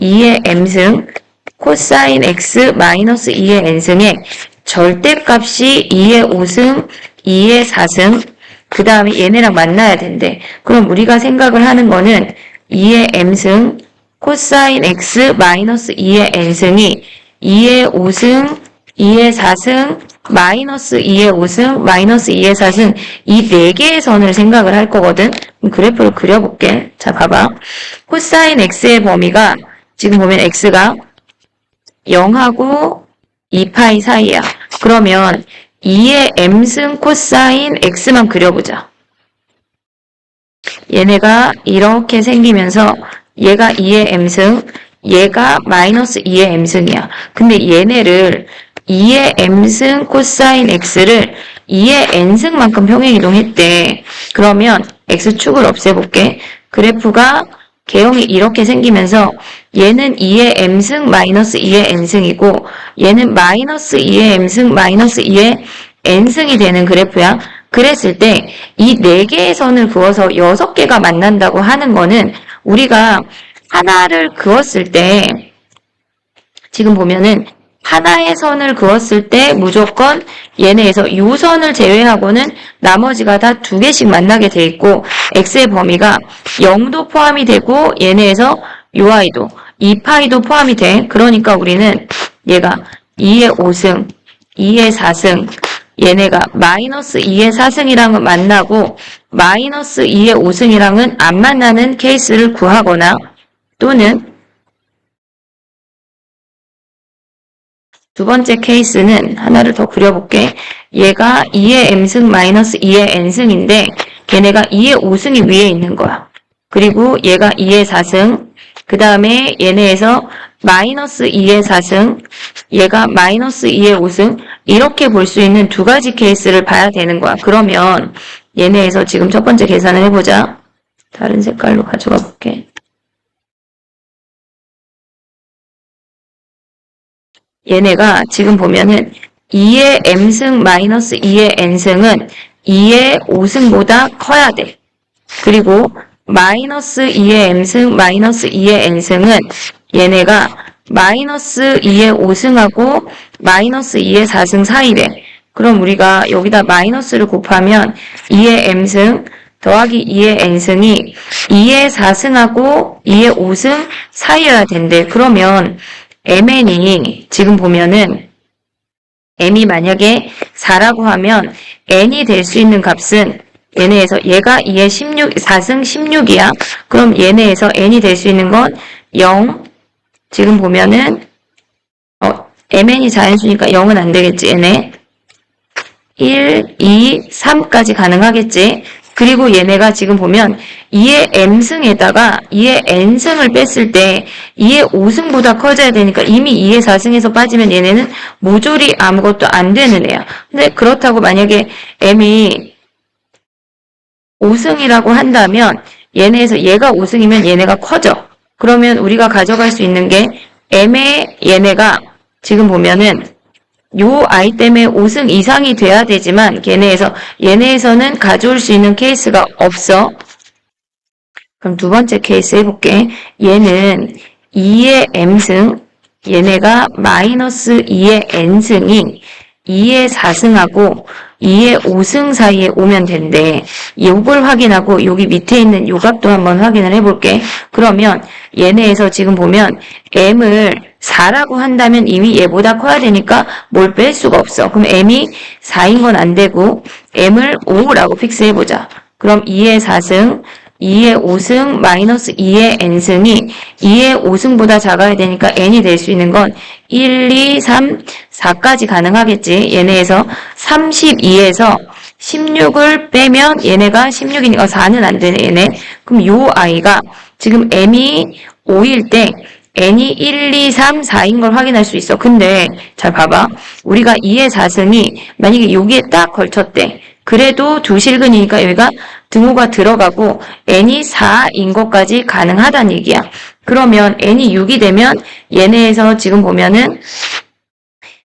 2의 m승 코사인 x 마이너스 2의 n승의 절대값이 2의 5승 2의 4승 그 다음에 얘네랑 만나야 된대. 그럼 우리가 생각을 하는 거는 2의 m승 코사인 x 마이너스 2의 n승이 2의 5승 2의 4승 마이너스 2의 5승 마이너스 2의 4승 이 4개의 선을 생각을 할 거거든. 그럼 그래프를 그려볼게. 자 봐봐. 코사인 x의 범위가 지금 보면 x가 0하고 2파이 사이야. 그러면 2의 m승 코사인 x만 그려보자. 얘네가 이렇게 생기면서 얘가 2의 m승, 얘가 마이너스 2의 m승이야. 근데 얘네를 2의 m승 코사인 x를 2의 n승만큼 평행이동했대. 그러면 x축을 없애볼게. 그래프가 개형이 이렇게 생기면서 얘는 2의 m승 마이너스 2의 n승이고 얘는 마이너스 2의 m승 마이너스 2의 n승이 되는 그래프야. 그랬을 때 이 4개의 선을 그어서 6개가 만난다고 하는 거는 우리가 하나를 그었을 때 지금 보면은 하나의 선을 그었을 때 무조건 얘네에서 요 선을 제외하고는 나머지가 다 2개씩 만나게 돼 있고 x의 범위가 0도 포함이 되고 얘네에서 요 아이도 2파이도 포함이 돼. 그러니까 우리는 얘가 2의 5승, 2의 4승 얘네가 마이너스 2의 4승이랑은 만나고 마이너스 2의 5승이랑은 안 만나는 케이스를 구하거나 또는 두 번째 케이스는 하나를 더 그려볼게. 얘가 2의 m승 마이너스 2의 n승인데 걔네가 2의 5승이 위에 있는 거야. 그리고 얘가 2의 4승 그 다음에 얘네에서 마이너스 2의 4승 얘가 마이너스 2의 5승 이렇게 볼 수 있는 두 가지 케이스를 봐야 되는 거야. 그러면 얘네에서 지금 첫 번째 계산을 해보자. 다른 색깔로 가져가 볼게. 얘네가 지금 보면은 2의 m승 마이너스 2의 n승은 2의 5승보다 커야 돼. 그리고 마이너스 2의 m승 마이너스 2의 n승은 얘네가 마이너스 2의 5승하고 마이너스 2의 4승 사이래. 그럼 우리가 여기다 마이너스를 곱하면 2의 m승 더하기 2의 n승이 2의 4승하고 2의 5승 사이여야 된대. 그러면 mn이 지금 보면은 m이 만약에 4라고 하면 n이 될 수 있는 값은 얘네에서 얘가 2의 16, 4승 16이야. 그럼 얘네에서 n이 될 수 있는 건 0. 지금 보면은 mn이 자연수니까 0은 안 되겠지. 얘네 1, 2, 3까지 가능하겠지. 그리고 얘네가 지금 보면 2의 m승에다가 2의 n승을 뺐을 때 2의 5승보다 커져야 되니까 이미 2의 4승에서 빠지면 얘네는 모조리 아무것도 안 되는 애야. 근데 그렇다고 만약에 m이 5승이라고 한다면 얘네에서 얘가 5승이면 얘네가 커져. 그러면 우리가 가져갈 수 있는 게 m의 얘네가 지금 보면은 요 아이 때문에 5승 이상이 돼야 되지만 얘네에서는 가져올 수 있는 케이스가 없어. 그럼 두 번째 케이스 해볼게. 얘는 2의 m승 얘네가 마이너스 2의 n승이 2의 4승하고 2의 5승 사이에 오면 된대. 요걸 확인하고 여기 밑에 있는 요 값도 한번 확인을 해볼게. 그러면 얘네에서 지금 보면 m을 4라고 한다면 이미 얘보다 커야 되니까 뭘 뺄 수가 없어. 그럼 m이 4인 건 안 되고 m을 5라고 픽스해보자. 그럼 2의 4승 2의 5승 마이너스 2의 n승이 2의 5승보다 작아야 되니까 n이 될 수 있는 건 1, 2, 3, 4까지 가능하겠지. 얘네에서 32에서 16을 빼면 얘네가 16이니까 4는 안 되네, 얘네. 그럼 요 아이가 지금 m이 5일 때 n이 1, 2, 3, 4인 걸 확인할 수 있어. 근데 잘 봐봐. 우리가 2의 4승이 만약에 여기에 딱 걸쳤대. 그래도 두 실근이니까 여기가 등호가 들어가고 n이 4인 것까지 가능하다는 얘기야. 그러면 n이 6이 되면 얘네에서 지금 보면은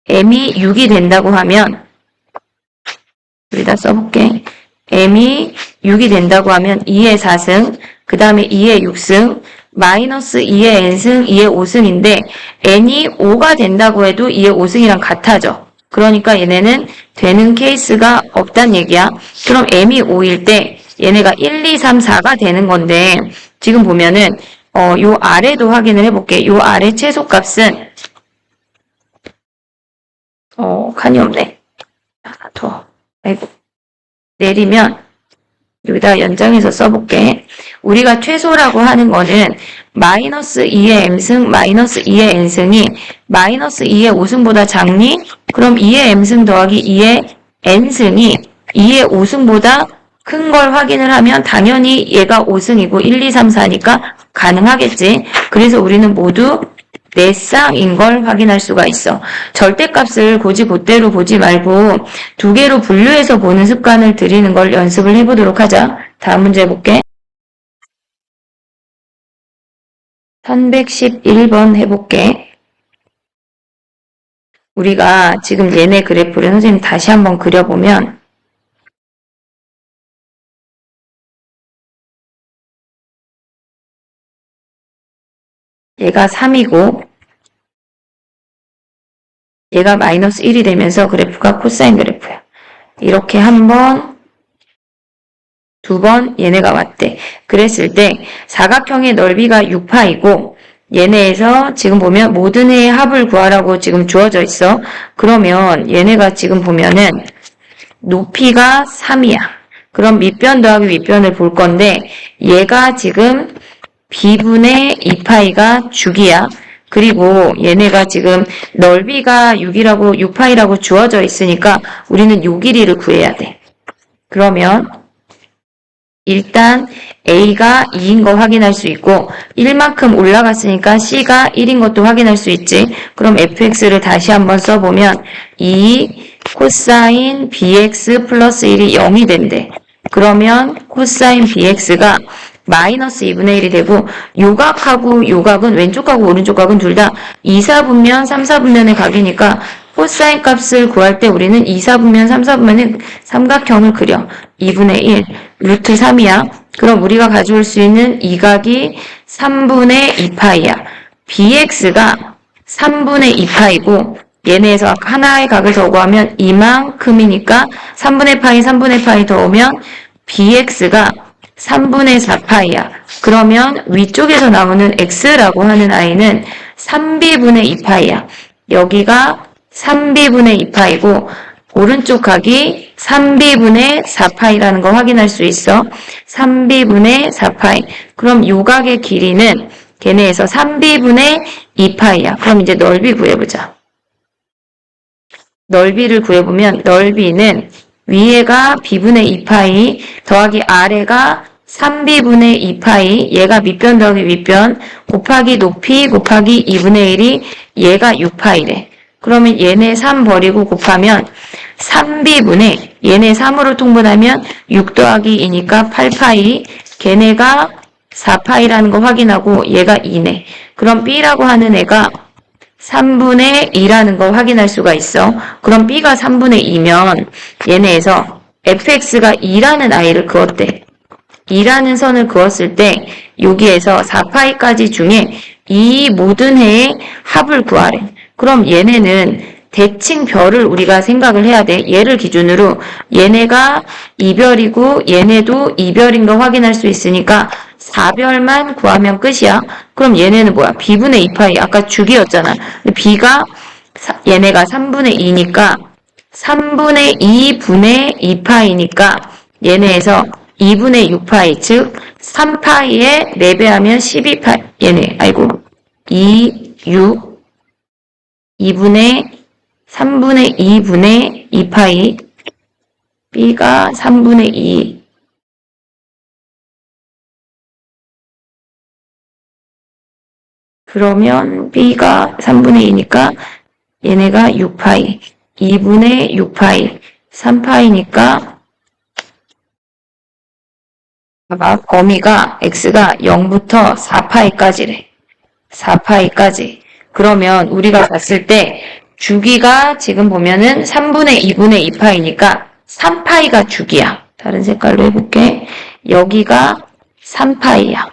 m이 6이 된다고 하면 여기다 써볼게. m이 6이 된다고 하면 2의 4승 그 다음에 2의 6승 마이너스 2의 n승 2의 5승인데 n이 5가 된다고 해도 2의 5승이랑 같아져. 그러니까 얘네는 되는 케이스가 없단 얘기야. 그럼 m이 5일 때 얘네가 1, 2, 3, 4가 되는 건데 지금 보면은 요 아래도 확인을 해볼게. 요 아래 최소값은 칸이 없네. 하나 더. 아이고. 내리면 여기다 연장해서 써볼게. 우리가 최소라고 하는 거는 마이너스 2의 m승 마이너스 2의 n승이 마이너스 2의 5승보다 작니? 그럼 2의 m승 더하기 2의 n승이 2의 5승보다 큰 걸 확인을 하면 당연히 얘가 5승이고 1, 2, 3, 4니까 가능하겠지. 그래서 우리는 모두 네 쌍인 걸 확인할 수가 있어. 절대값을 곧대로 보지 말고 두 개로 분류해서 보는 습관을 들이는 걸 연습을 해보도록 하자. 다음 문제 볼게. 1111번 해볼게. 우리가 지금 얘네 그래프를 선생님 다시 한번 그려보면 얘가 3이고 얘가 마이너스 1이 되면서 그래프가 코사인 그래프야. 이렇게 한 번, 두 번 얘네가 왔대. 그랬을 때 사각형의 넓이가 6파이고 얘네에서 지금 보면 모든 해의 합을 구하라고 지금 주어져 있어. 그러면 얘네가 지금 보면은 높이가 3이야. 그럼 밑변 더하기 윗변을 볼 건데 얘가 지금 b분의 2파이가 주기야. 그리고 얘네가 지금 넓이가 6파이라고 주어져 있으니까 우리는 요 길이를 구해야 돼. 그러면 일단 A가 2인 거 확인할 수 있고 1만큼 올라갔으니까 C가 1인 것도 확인할 수 있지. 그럼 fx를 다시 한번 써보면 2 코사인 bx 플러스 1이 0이 된대. 그러면 코사인 bx가 마이너스 2분의 1이 되고 요각하고 요각은 왼쪽 각하고 오른쪽 각은 둘 다 2, 4분면, 3, 4분면의 각이니까 코사인 값을 구할 때 우리는 2, 4분면, 3, 4분면의 삼각형을 그려. 2분의 1, 루트 3이야. 그럼 우리가 가져올 수 있는 이 각이 3분의 2파이야. bx가 3분의 2파이고 얘네에서 하나의 각을 더 구하면 이만큼이니까 3분의 파이 더 오면 bx가 3분의 4파이야. 그러면 위쪽에서 나오는 x라고 하는 아이는 3b분의 2파이야. 여기가 3b분의 2파이고 오른쪽 각이 3b분의 4파이라는 거 확인할 수 있어. 3b분의 4파이. 그럼 요 각의 길이는 걔네에서 3b분의 2파이야. 그럼 이제 넓이 구해보자. 넓이를 구해보면 넓이는 위에가 b분의 2파이 더하기 아래가 3b분의 2파이 얘가 밑변 더하기 윗변 곱하기 높이 곱하기 2분의 1이 얘가 6파이래. 그러면 얘네 3 버리고 곱하면 3b분의 얘네 3으로 통분하면 6 더하기 2니까 8파이 걔네가 4파이라는 거 확인하고 얘가 2네. 그럼 b라고 하는 애가 3분의 2라는 거 확인할 수가 있어. 그럼 b가 3분의 2면 얘네에서 fx가 2라는 아이를 그었대. 2라는 선을 그었을 때 여기에서 4파이까지 중에 이 모든 해의 합을 구하래. 그럼 얘네는 대칭별을 우리가 생각을 해야 돼. 얘를 기준으로 얘네가 이별이고 얘네도 이별인 거 확인할 수 있으니까 4별만 구하면 끝이야. 그럼 얘네는 뭐야? b분의 2파이. 아까 주기였잖아. 근데 b가 얘네가 3분의 2니까 3분의 2분의 2파이니까 얘네에서 2분의 6파이, 즉 3파이에 4배하면 12파이. 얘네, 아이고, 2, 6, 3분의 2분의 2파이, b가 3분의 2. 그러면 b가 3분의 2니까 얘네가 6파이, 2분의 6파이, 3파이니까 봐봐, 범위가 x가 0부터 4파이까지래. 4파이까지. 그러면 우리가 봤을 때 주기가 지금 보면은 3분의 2분의 2파이니까 3파이가 주기야. 다른 색깔로 해볼게. 여기가 3파이야.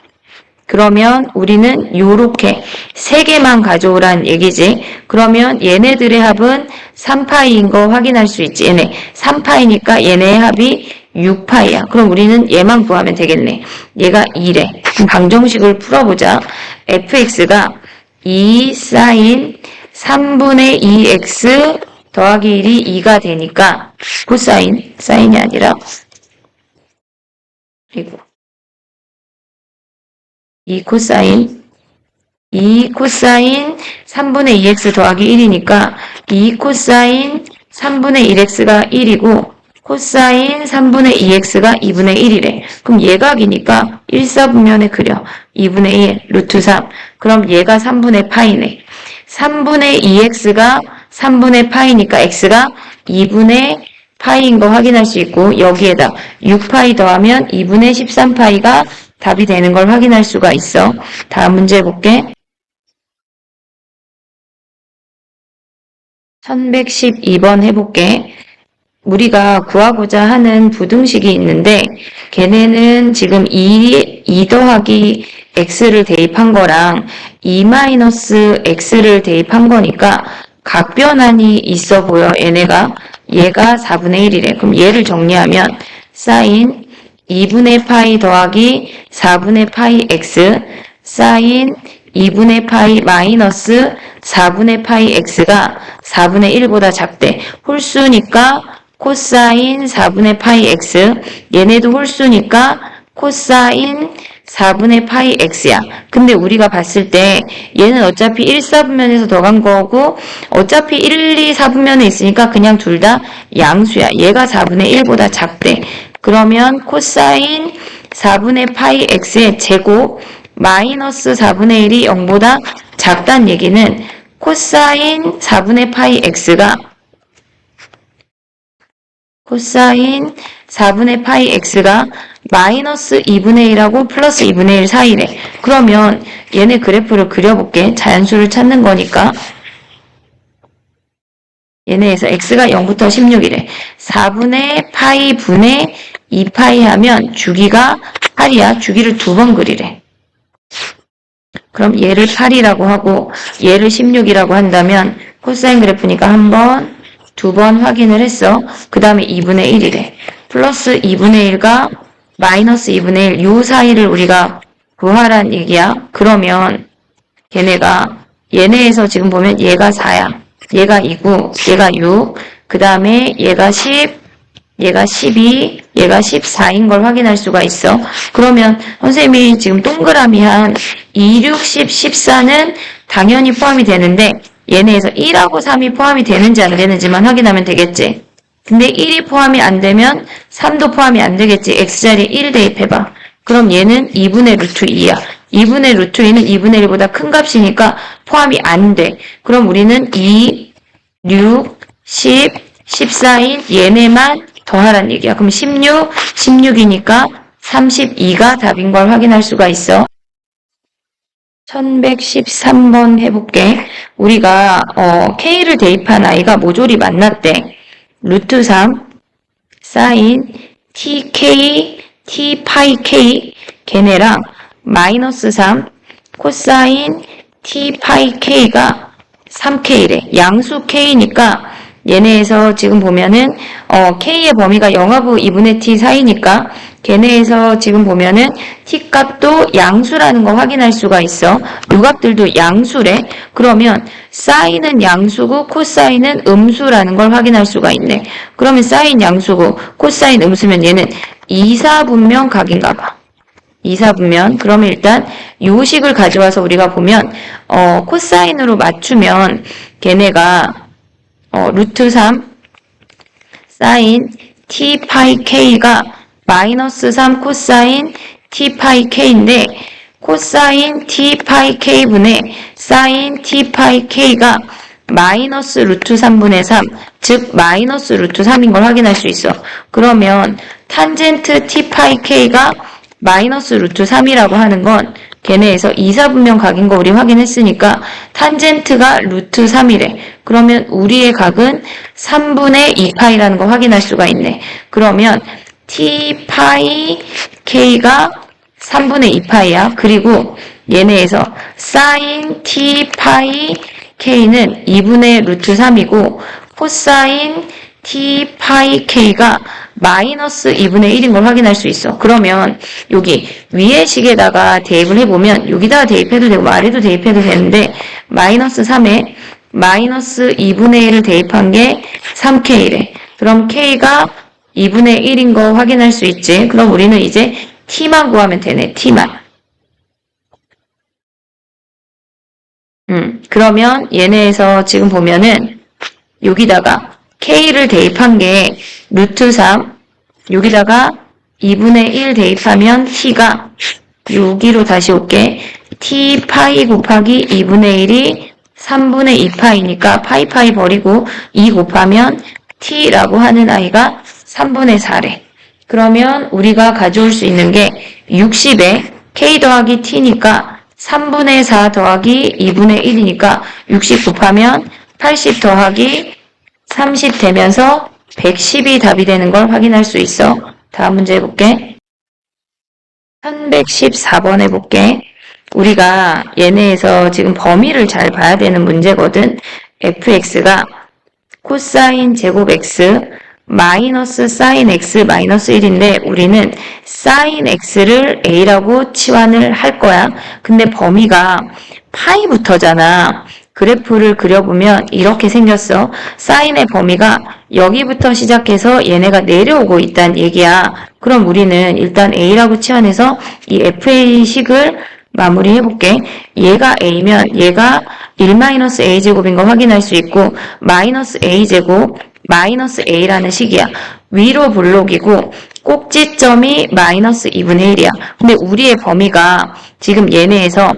그러면 우리는 요렇게 3개만 가져오란 얘기지. 그러면 얘네들의 합은 3파이인 거 확인할 수 있지. 얘네 3파이니까 얘네의 합이 6파이야. 그럼 우리는 얘만 구하면 되겠네. 얘가 2래. 그럼 방정식을 풀어보자. fx가 2 사인 3분의 2x 더하기 1이 2가 되니까 코사인, 사인이 아니라 그리고 2 코사인 3분의 2x 더하기 1이니까 2 코사인 3분의 1x가 1이고 코사인 3분의 2x가 2분의 1이래. 그럼 얘각이니까 1사분면에 그려. 2분의 1, 루트 3. 그럼 얘가 3분의 파이네. 3분의 2x가 3분의 파이니까 x가 2분의 파이인 거 확인할 수 있고 여기에다 6파이 더하면 2분의 13파이가 답이 되는 걸 확인할 수가 있어. 다음 문제 해볼게. 1112번 해볼게. 우리가 구하고자 하는 부등식이 있는데 걔네는 지금 2 더하기 x를 대입한 거랑 2 마이너스 x를 대입한 거니까 각변환이 있어 보여. 얘가 4분의 1이래. 그럼 얘를 정리하면 사인 2분의 파이 더하기 4분의 파이 x 사인 2분의 파이 마이너스 4분의 파이 x가 4분의 1보다 작대. 홀수니까 코사인 4분의 파이 x, 얘네도 홀수니까 코사인 4분의 파이 x야. 근데 우리가 봤을 때 얘는 어차피 1, 4분면에서 더간 거고 어차피 1, 2, 4분면에 있으니까 그냥 둘 다 양수야. 얘가 4분의 1보다 작대. 그러면 코사인 4분의 파이 x의 제곱 마이너스 4분의 1이 0보다 작다는 얘기는 코사인 4분의 파이 x가 코사인 4분의 파이 x가 마이너스 2분의 1하고 플러스 2분의 1 사이래. 그러면 얘네 그래프를 그려볼게. 자연수를 찾는 거니까. 얘네에서 x가 0부터 16이래. 4분의 파이 분의 2파이 하면 주기가 8이야. 주기를 2번 그리래. 그럼 얘를 8이라고 하고 얘를 16이라고 한다면 코사인 그래프니까 한 번, 2번 확인을 했어. 그 다음에 2분의 1이래. 플러스 2분의 1과 마이너스 2분의 1, 요 사이를 우리가 구하란 얘기야. 그러면 얘네에서 지금 보면 얘가 4야. 얘가 2고, 얘가 6, 그 다음에 얘가 10, 얘가 12, 얘가 14인 걸 확인할 수가 있어. 그러면 선생님이 지금 동그라미 한 2, 6, 10, 14는 당연히 포함이 되는데 얘네에서 1하고 3이 포함이 되는지 안 되는지만 확인하면 되겠지. 근데 1이 포함이 안 되면 3도 포함이 안 되겠지. x자리에 1 대입해봐. 그럼 얘는 2분의 루트 2야. 2분의 루트 2는 2분의 1보다 큰 값이니까 포함이 안 돼. 그럼 우리는 2, 6, 10, 14인 얘네만 더하란 얘기야. 그럼 16, 16이니까 32가 답인 걸 확인할 수가 있어. 1113번 해볼게. 우리가 K를 대입한 아이가 모조리 만났대. 루트 3 사인 TK, T파이 K 걔네랑 마이너스 3 코사인 t 파이 k가 3k래. 양수 k니까 얘네에서 지금 보면은 k의 범위가 0하고 2분의 t 사이니까 걔네에서 지금 보면은 t 값도 양수라는 거 확인할 수가 있어. 요 값들도 양수래. 그러면 사인은 양수고 코사인은 음수라는 걸 확인할 수가 있네. 그러면 사인 양수고 코사인 음수면 얘는 이사분면 각인가 봐. 이사분면. 그러면 일단 요 식을 가져와서 우리가 보면 코사인으로 맞추면 걔네가 루트 3 사인 t 파이 k가 마이너스 3 코사인 t 파이 k인데 코사인 t 파이 k분의 사인 t 파이 k가 마이너스 루트 3분의 3, 즉 마이너스 루트 3인 걸 확인할 수 있어. 그러면 탄젠트 t 파이 k가 마이너스 루트 3이라고 하는 건 걔네에서 이사분면 각인 거 우리 확인했으니까 탄젠트가 루트 3이래. 그러면 우리의 각은 3분의 2파이라는 거 확인할 수가 있네. 그러면 t 파이 k가 3분의 2파이야. 그리고 얘네에서 사인 t 파이 k는 2분의 루트 3이고 코사인 t 파이 k가 마이너스 2분의 1인 걸 확인할 수 있어. 그러면 여기 위의 식에다가 대입을 해보면 여기다가 대입해도 되고 아래도 대입해도 되는데 마이너스 3에 마이너스 2분의 1을 대입한 게 3k래. 그럼 k가 2분의 1인 거 확인할 수 있지. 그럼 우리는 이제 t만 구하면 되네. t만. 그러면 얘네에서 지금 보면은 여기다가 k를 대입한 게 루트 3, 여기다가 2분의 1 대입하면 t가 여기로 다시 올게. t 파이 곱하기 2분의 1이 3분의 2파이니까 파이 버리고 2 곱하면 t라고 하는 아이가 3분의 4래. 그러면 우리가 가져올 수 있는 게 60에 k 더하기 t니까 3분의 4 더하기 2분의 1이니까 60 곱하면 80 더하기 30 되면서 110이 답이 되는 걸 확인할 수 있어. 다음 문제 해볼게. 1114번 해볼게. 우리가 얘네에서 지금 범위를 잘 봐야 되는 문제거든. fx가 코사인 제곱 x 마이너스 사인 x 마이너스 1인데 우리는 사인 x를 a라고 치환을 할 거야. 근데 범위가 파이부터잖아. 그래프를 그려보면 이렇게 생겼어. 사인의 범위가 여기부터 시작해서 얘네가 내려오고 있다는 얘기야. 그럼 우리는 일단 a라고 치환해서 이 fa식을 마무리해볼게. 얘가 a면 얘가 1-a제곱인 거 확인할 수 있고 마이너스 a제곱 마이너스 a라는 식이야. 위로 블록이고 꼭지점이 마이너스 2분의 1이야. 근데 우리의 범위가 지금 얘네에서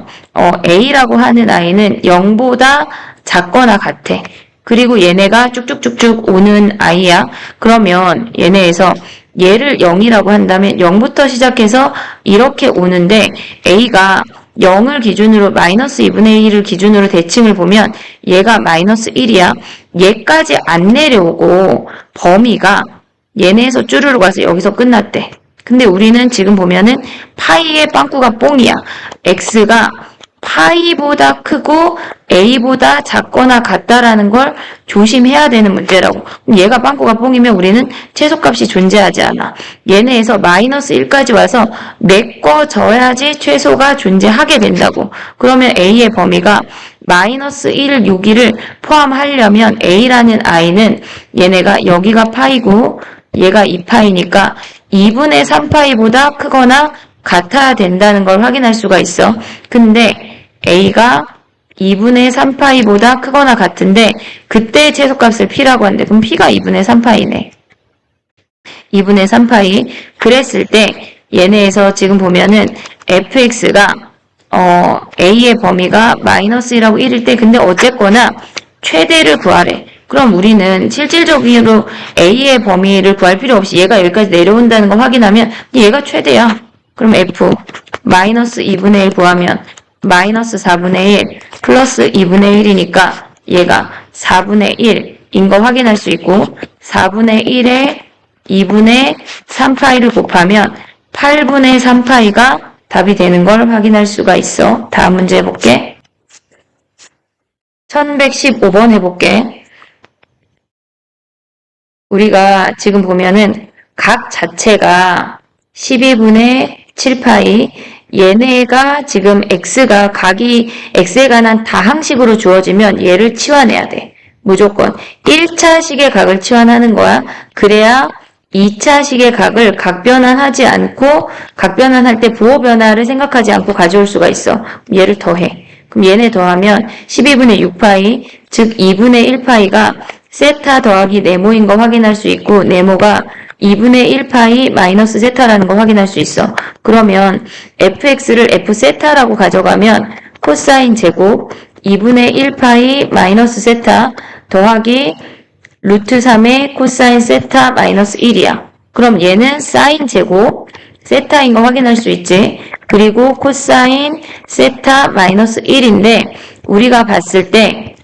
a라고 하는 아이는 0보다 작거나 같아. 그리고 얘네가 쭉쭉쭉쭉 오는 아이야. 그러면 얘네에서 얘를 0이라고 한다면 0부터 시작해서 이렇게 오는데 a가 0을 기준으로 마이너스 2분의 1을 기준으로 대칭을 보면 얘가 마이너스 1이야. 얘까지 안 내려오고 범위가 얘네에서 쭈르륵 와서 여기서 끝났대. 근데 우리는 지금 보면은 파이의 빵꾸가 뽕이야. x가 파이보다 크고 a보다 작거나 같다라는 걸 조심해야 되는 문제라고. 얘가 빵꾸가 뽕이면 우리는 최소값이 존재하지 않아. 얘네에서 마이너스 1까지 와서 메꿔져야지 최소가 존재하게 된다고. 그러면 a의 범위가 마이너스 1, 6, 2를 포함하려면 a라는 i는 얘네가 여기가 파이고 얘가 2파이니까 2분의 3파이보다 크거나 같아야 된다는 걸 확인할 수가 있어. 근데 a가 2분의 3파이보다 크거나 같은데 그때 최소값을 p라고 한대. 그럼 p가 2분의 3파이네. 2분의 3파이. 그랬을 때 얘네에서 지금 보면은 fx가 a의 범위가 마이너스 1하고 1일 때 근데 어쨌거나 최대를 구하래. 그럼 우리는 실질적으로 a의 범위를 구할 필요 없이 얘가 여기까지 내려온다는 거 확인하면 얘가 최대야. 그럼 f 마이너스 2분의 1 구하면 마이너스 4분의 1 플러스 2분의 1이니까 얘가 4분의 1인 거 확인할 수 있고 4분의 1에 2분의 3파이를 곱하면 8분의 3파이가 답이 되는 걸 확인할 수가 있어. 다음 문제 해볼게. 1115번 해볼게. 우리가 지금 보면은 각 자체가 12분의 7파이, 얘네가 지금 x가 각이 x에 관한 다항식으로 주어지면 얘를 치환해야 돼. 무조건 1차식의 각을 치환하는 거야. 그래야 2차식의 각을 각변환하지 않고 각변환할 때 부호 변화를 생각하지 않고 가져올 수가 있어. 얘를 더해. 그럼 얘네 더하면 12분의 6파이, 즉 2분의 1파이가 세타 더하기 네모인 거 확인할 수 있고 네모가 2분의 1파이 마이너스 세타라는 거 확인할 수 있어. 그러면 fx를 f세타라고 가져가면 코사인 제곱 2분의 1파이 마이너스 세타 더하기 루트 3의 코사인 세타 마이너스 1이야. 그럼 얘는 사인 제곱 세타인 거 확인할 수 있지. 그리고 코사인 세타 마이너스 1인데 우리가 봤을 때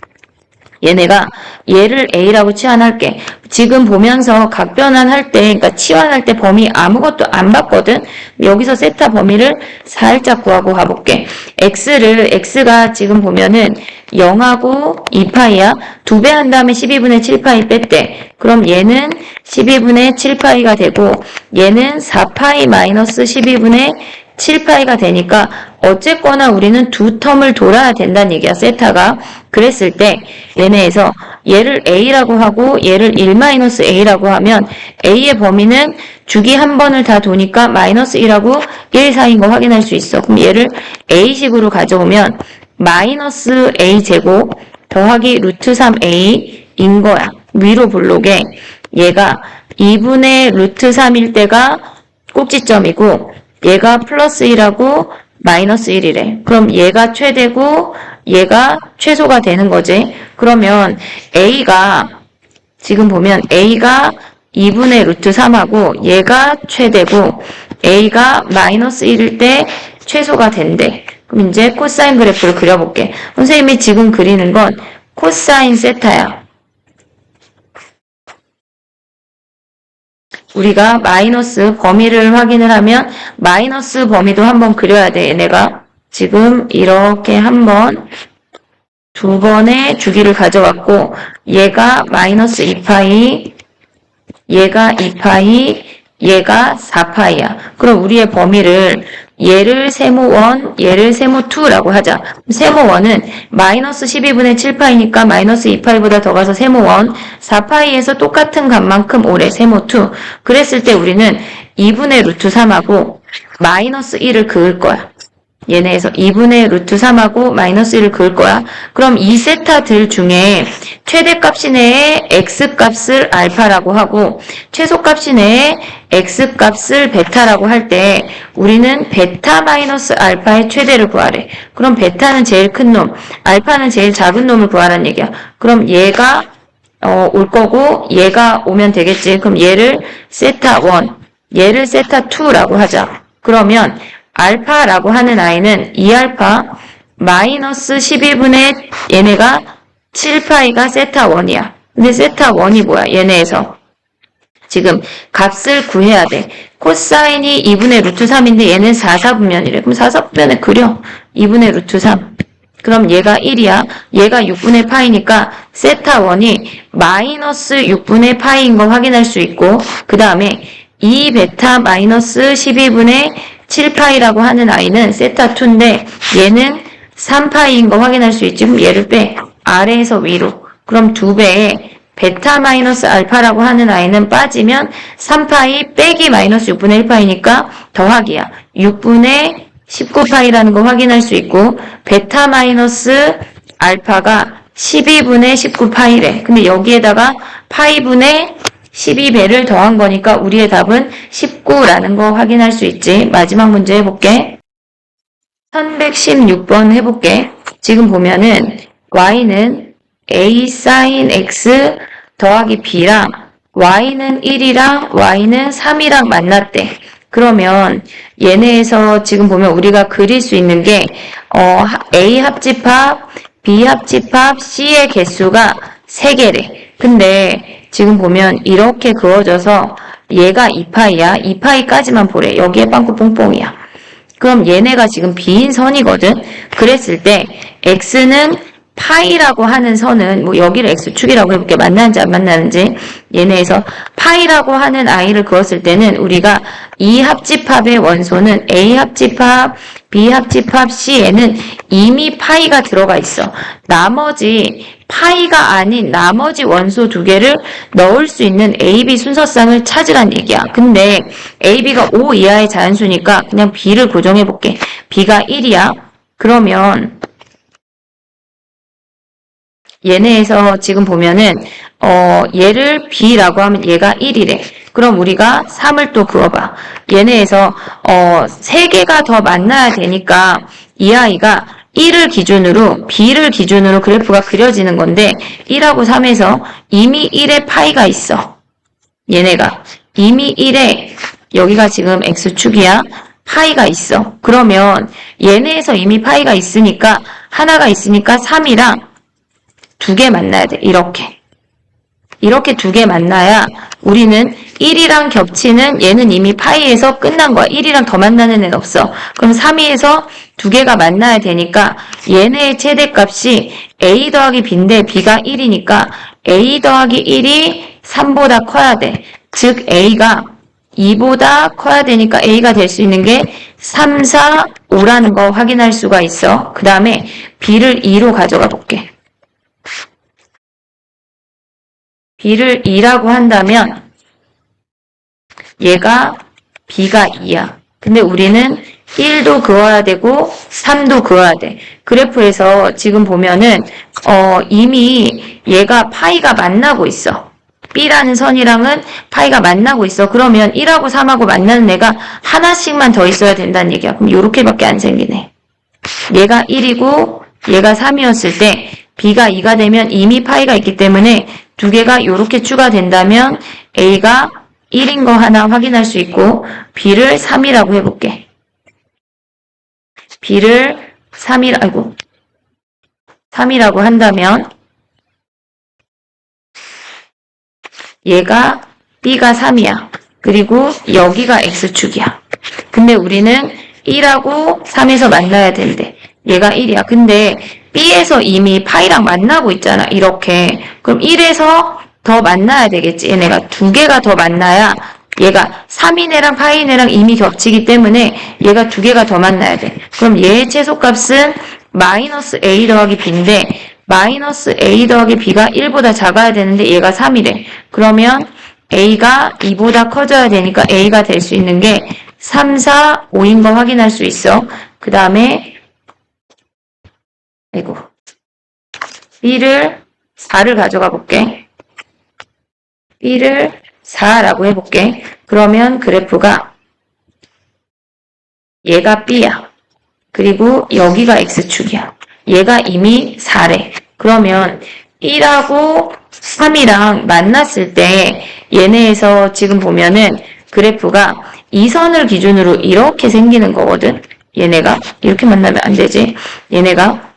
얘네가 얘를 A라고 치환할게. 지금 보면서 각변환할 때, 그러니까 치환할 때 범위 아무것도 안 봤거든? 여기서 세타 범위를 살짝 구하고 가볼게. X가 지금 보면은 0하고 2파이야. 2배 한 다음에 12분의 7파이 뺐대. 그럼 얘는 12분의 7파이가 되고, 얘는 4파이 마이너스 12분의 7파이가 되니까 어쨌거나 우리는 두 텀을 돌아야 된다는 얘기야, 세타가. 그랬을 때 얘네에서 얘를 A라고 하고 얘를 1-A라고 하면 A의 범위는 주기 한 번을 다 도니까 마이너스 1하고 1 사이인 거 확인할 수 있어. 그럼 얘를 A식으로 가져오면 마이너스 A 제곱 더하기 루트 3A인 거야. 위로 블록에 얘가 2분의 루트 3일 때가 꼭지점이고 얘가 플러스 1하고 마이너스 1이래. 그럼 얘가 최대고 얘가 최소가 되는 거지. 그러면 A가 지금 보면 A가 2분의 루트 3하고 얘가 최대고 A가 마이너스 1일 때 최소가 된대. 그럼 이제 코사인 그래프를 그려볼게. 선생님이 지금 그리는 건 코사인 세타야. 우리가 마이너스 범위를 확인을 하면 마이너스 범위도 한번 그려야 돼. 얘네가 지금 이렇게 한번 두 번의 주기를 가져왔고 얘가 마이너스 2파이 얘가 2파이 얘가 4파이야. 그럼 우리의 범위를 얘를 세모 1, 얘를 세모 2라고 하자. 세모 1은 마이너스 12분의 7파이니까 마이너스 2파이보다 더 가서 세모 1, 4파이에서 똑같은 값만큼 오래 세모 2. 그랬을 때 우리는 2분의 루트 3하고 마이너스 1을 그을 거야. 얘네에서 2분의 루트 3하고 마이너스 1을 그을 거야. 그럼 이 세타들 중에 최대값 이내에 x값을 알파라고 하고 최소값 이내에 x값을 베타라고 할 때 우리는 베타 마이너스 알파의 최대를 구하래. 그럼 베타는 제일 큰 놈, 알파는 제일 작은 놈을 구하라는 얘기야. 그럼 얘가 올 거고 얘가 오면 되겠지. 그럼 얘를 세타 1, 얘를 세타 2라고 하자. 그러면 알파라고 하는 아이는 2알파 마이너스 12분의 얘네가 7파이가 세타 1이야. 근데 세타 1이 뭐야? 얘네에서 지금 값을 구해야 돼. 코사인이 2분의 루트 3인데 얘는 4사분면이래. 그럼 4사분면에 그려. 2분의 루트 3. 그럼 얘가 1이야. 얘가 6분의 파이니까 세타 1이 마이너스 6분의 파이인 거 확인할 수 있고 그 다음에 2베타 마이너스 12분의 7파이라고 하는 아이는 세타 2인데 얘는 3파이인 거 확인할 수 있지. 그럼 얘를 빼. 아래에서 위로. 그럼 2배에 베타 마이너스 알파라고 하는 아이는 빠지면 3파이 빼기 마이너스 6분의 1파이니까 더하기야. 6분의 19파이라는 거 확인할 수 있고 베타 마이너스 알파가 12분의 19파이래. 근데 여기에다가 파이분의 12배를 더한 거니까 우리의 답은 19라는 거 확인할 수 있지. 마지막 문제 해볼게. 1116번 해볼게. 지금 보면은 y는 a sin x 더하기 b랑 y는 1이랑 y는 3이랑 만났대. 그러면 얘네에서 지금 보면 우리가 그릴 수 있는 게 a 합집합, b 합집합, c의 개수가 3개래. 근데 지금 보면 이렇게 그어져서 얘가 2파이야. 2파이까지만 보래. 여기에 빵꾸 뽕뽕이야. 그럼 얘네가 지금 B인 선이거든. 그랬을 때 X는 파이라고 하는 선은 뭐 여기를 x축이라고 해볼게. 만나는지 안 만나는지. 얘네에서 파이라고 하는 i를 그었을 때는 우리가 이 합집합의 원소는 a 합집합, b 합집합, c에는 이미 파이가 들어가 있어. 나머지 파이가 아닌 나머지 원소 두 개를 넣을 수 있는 a, b 순서쌍을 찾으란 얘기야. 근데 a, b가 5 이하의 자연수니까 그냥 b를 고정해볼게. b가 1이야. 그러면 얘네에서 지금 보면은 얘를 b라고 하면 얘가 1이래. 그럼 우리가 3을 또 그어봐. 얘네에서 3개가 더 만나야 되니까 이 아이가 1을 기준으로 b를 기준으로 그래프가 그려지는 건데 1하고 3에서 이미 1에 파이가 있어. 얘네가 이미 1에 여기가 지금 x축이야. 파이가 있어. 그러면 얘네에서 이미 파이가 있으니까 하나가 있으니까 3이랑 2개 만나야 돼. 이렇게 2개 만나야 우리는 1이랑 겹치는 얘는 이미 파이에서 끝난 거야. 1이랑 더 만나는 애는 없어. 그럼 3위에서 2개가 만나야 되니까 얘네의 최대값이 a 더하기 b인데 b가 1이니까 a 더하기 1이 3보다 커야 돼. 즉 a가 2보다 커야 되니까 a가 될 수 있는 게 3, 4, 5라는 거 확인할 수가 있어. 그 다음에 b를 2로 가져가 볼게. b를 2라고 한다면 얘가 b가 2야. 근데 우리는 1도 그어야 되고 3도 그어야 돼. 그래프에서 지금 보면은 이미 얘가 파이가 만나고 있어. b라는 선이랑은 파이가 만나고 있어. 그러면 1하고 3하고 만나는 애가 하나씩만 더 있어야 된다는 얘기야. 그럼 요렇게밖에 안 생기네. 얘가 1이고 얘가 3이었을 때 b가 2가 되면 이미 파이가 있기 때문에 2개가 이렇게 추가된다면 a가 1인 거 하나 확인할 수 있고 b를 3이라고 해볼게. b를 3이라고 한다면 얘가 b가 3이야. 그리고 여기가 x축이야. 근데 우리는 1하고 3에서 만나야 된대. 얘가 1이야. 근데 B에서 이미 파이랑 만나고 있잖아. 이렇게. 그럼 1에서 더 만나야 되겠지. 얘네가 2개가 더 만나야 얘가 3인 애랑 파인 애랑 이미 겹치기 때문에 얘가 2개가 더 만나야 돼. 그럼 얘의 최소값은 마이너스 a 더하기 b인데 마이너스 a 더하기 b가 1보다 작아야 되는데 얘가 3이래. 그러면 a가 2보다 커져야 되니까 a가 될 수 있는 게 3, 4, 5인 거 확인할 수 있어. 그 다음에 b를 4를 가져가 볼게. b를 4라고 해볼게. 그러면 그래프가 얘가 b야. 그리고 여기가 x축이야. 얘가 이미 4래. 그러면 1하고 3이랑 만났을 때 얘네에서 지금 보면은 그래프가 이 선을 기준으로 이렇게 생기는 거거든. 얘네가 이렇게 만나면 안 되지. 얘네가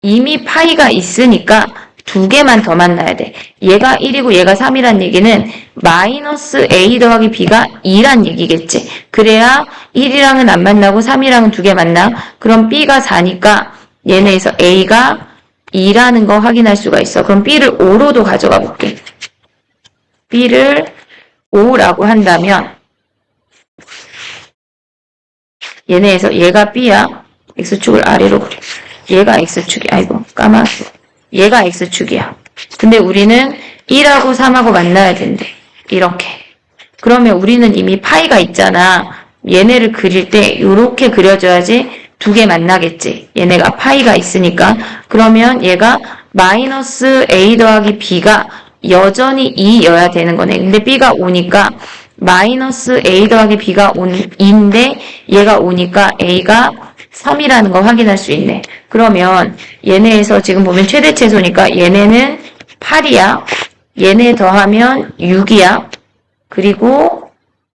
이미 파이가 있으니까 2개만 더 만나야 돼. 얘가 1이고 얘가 3이란 얘기는 마이너스 a 더하기 b가 2란 얘기겠지. 그래야 1이랑은 안 만나고 3이랑은 2개 만나. 그럼 b가 4니까 얘네에서 a가 2라는 거 확인할 수가 있어. 그럼 b를 5로도 가져가 볼게. b를 5라고 한다면 얘네에서 얘가 b야. x축을 아래로 그려. 얘가 x축이야. 아이고 까맣어. 얘가 x축이야. 근데 우리는 1하고 3하고 만나야 된대. 이렇게. 그러면 우리는 이미 파이가 있잖아. 얘네를 그릴 때 이렇게 그려줘야지 2개 만나겠지. 얘네가 파이가 있으니까. 그러면 얘가 마이너스 a 더하기 b가 여전히 2여야 되는 거네. 근데 b가 5니까 마이너스 a 더하기 b가 2인데 얘가 5니까 a가 3이라는 거 확인할 수 있네. 그러면 얘네에서 지금 보면 최대 최소니까 얘네는 8이야. 얘네 더하면 6이야. 그리고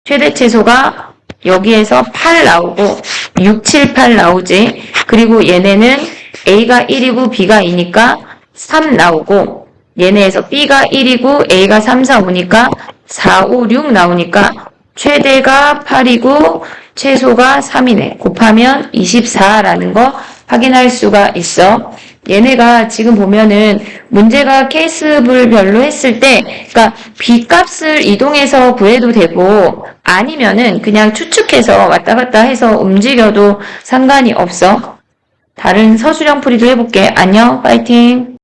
최대 최소가 여기에서 8 나오고 6, 7, 8 나오지. 그리고 얘네는 A가 1이고 B가 2니까 3 나오고 얘네에서 B가 1이고 A가 3, 4, 5니까 4, 5, 6 나오니까 최대가 8이고 최소가 3이네. 곱하면 24라는 거 확인할 수가 있어. 얘네가 지금 보면은 문제가 케이스별로 했을 때, 그러니까 B값을 이동해서 구해도 되고, 아니면은 그냥 추측해서 왔다 갔다 해서 움직여도 상관이 없어. 다른 서술형 풀이도 해볼게. 안녕, 파이팅!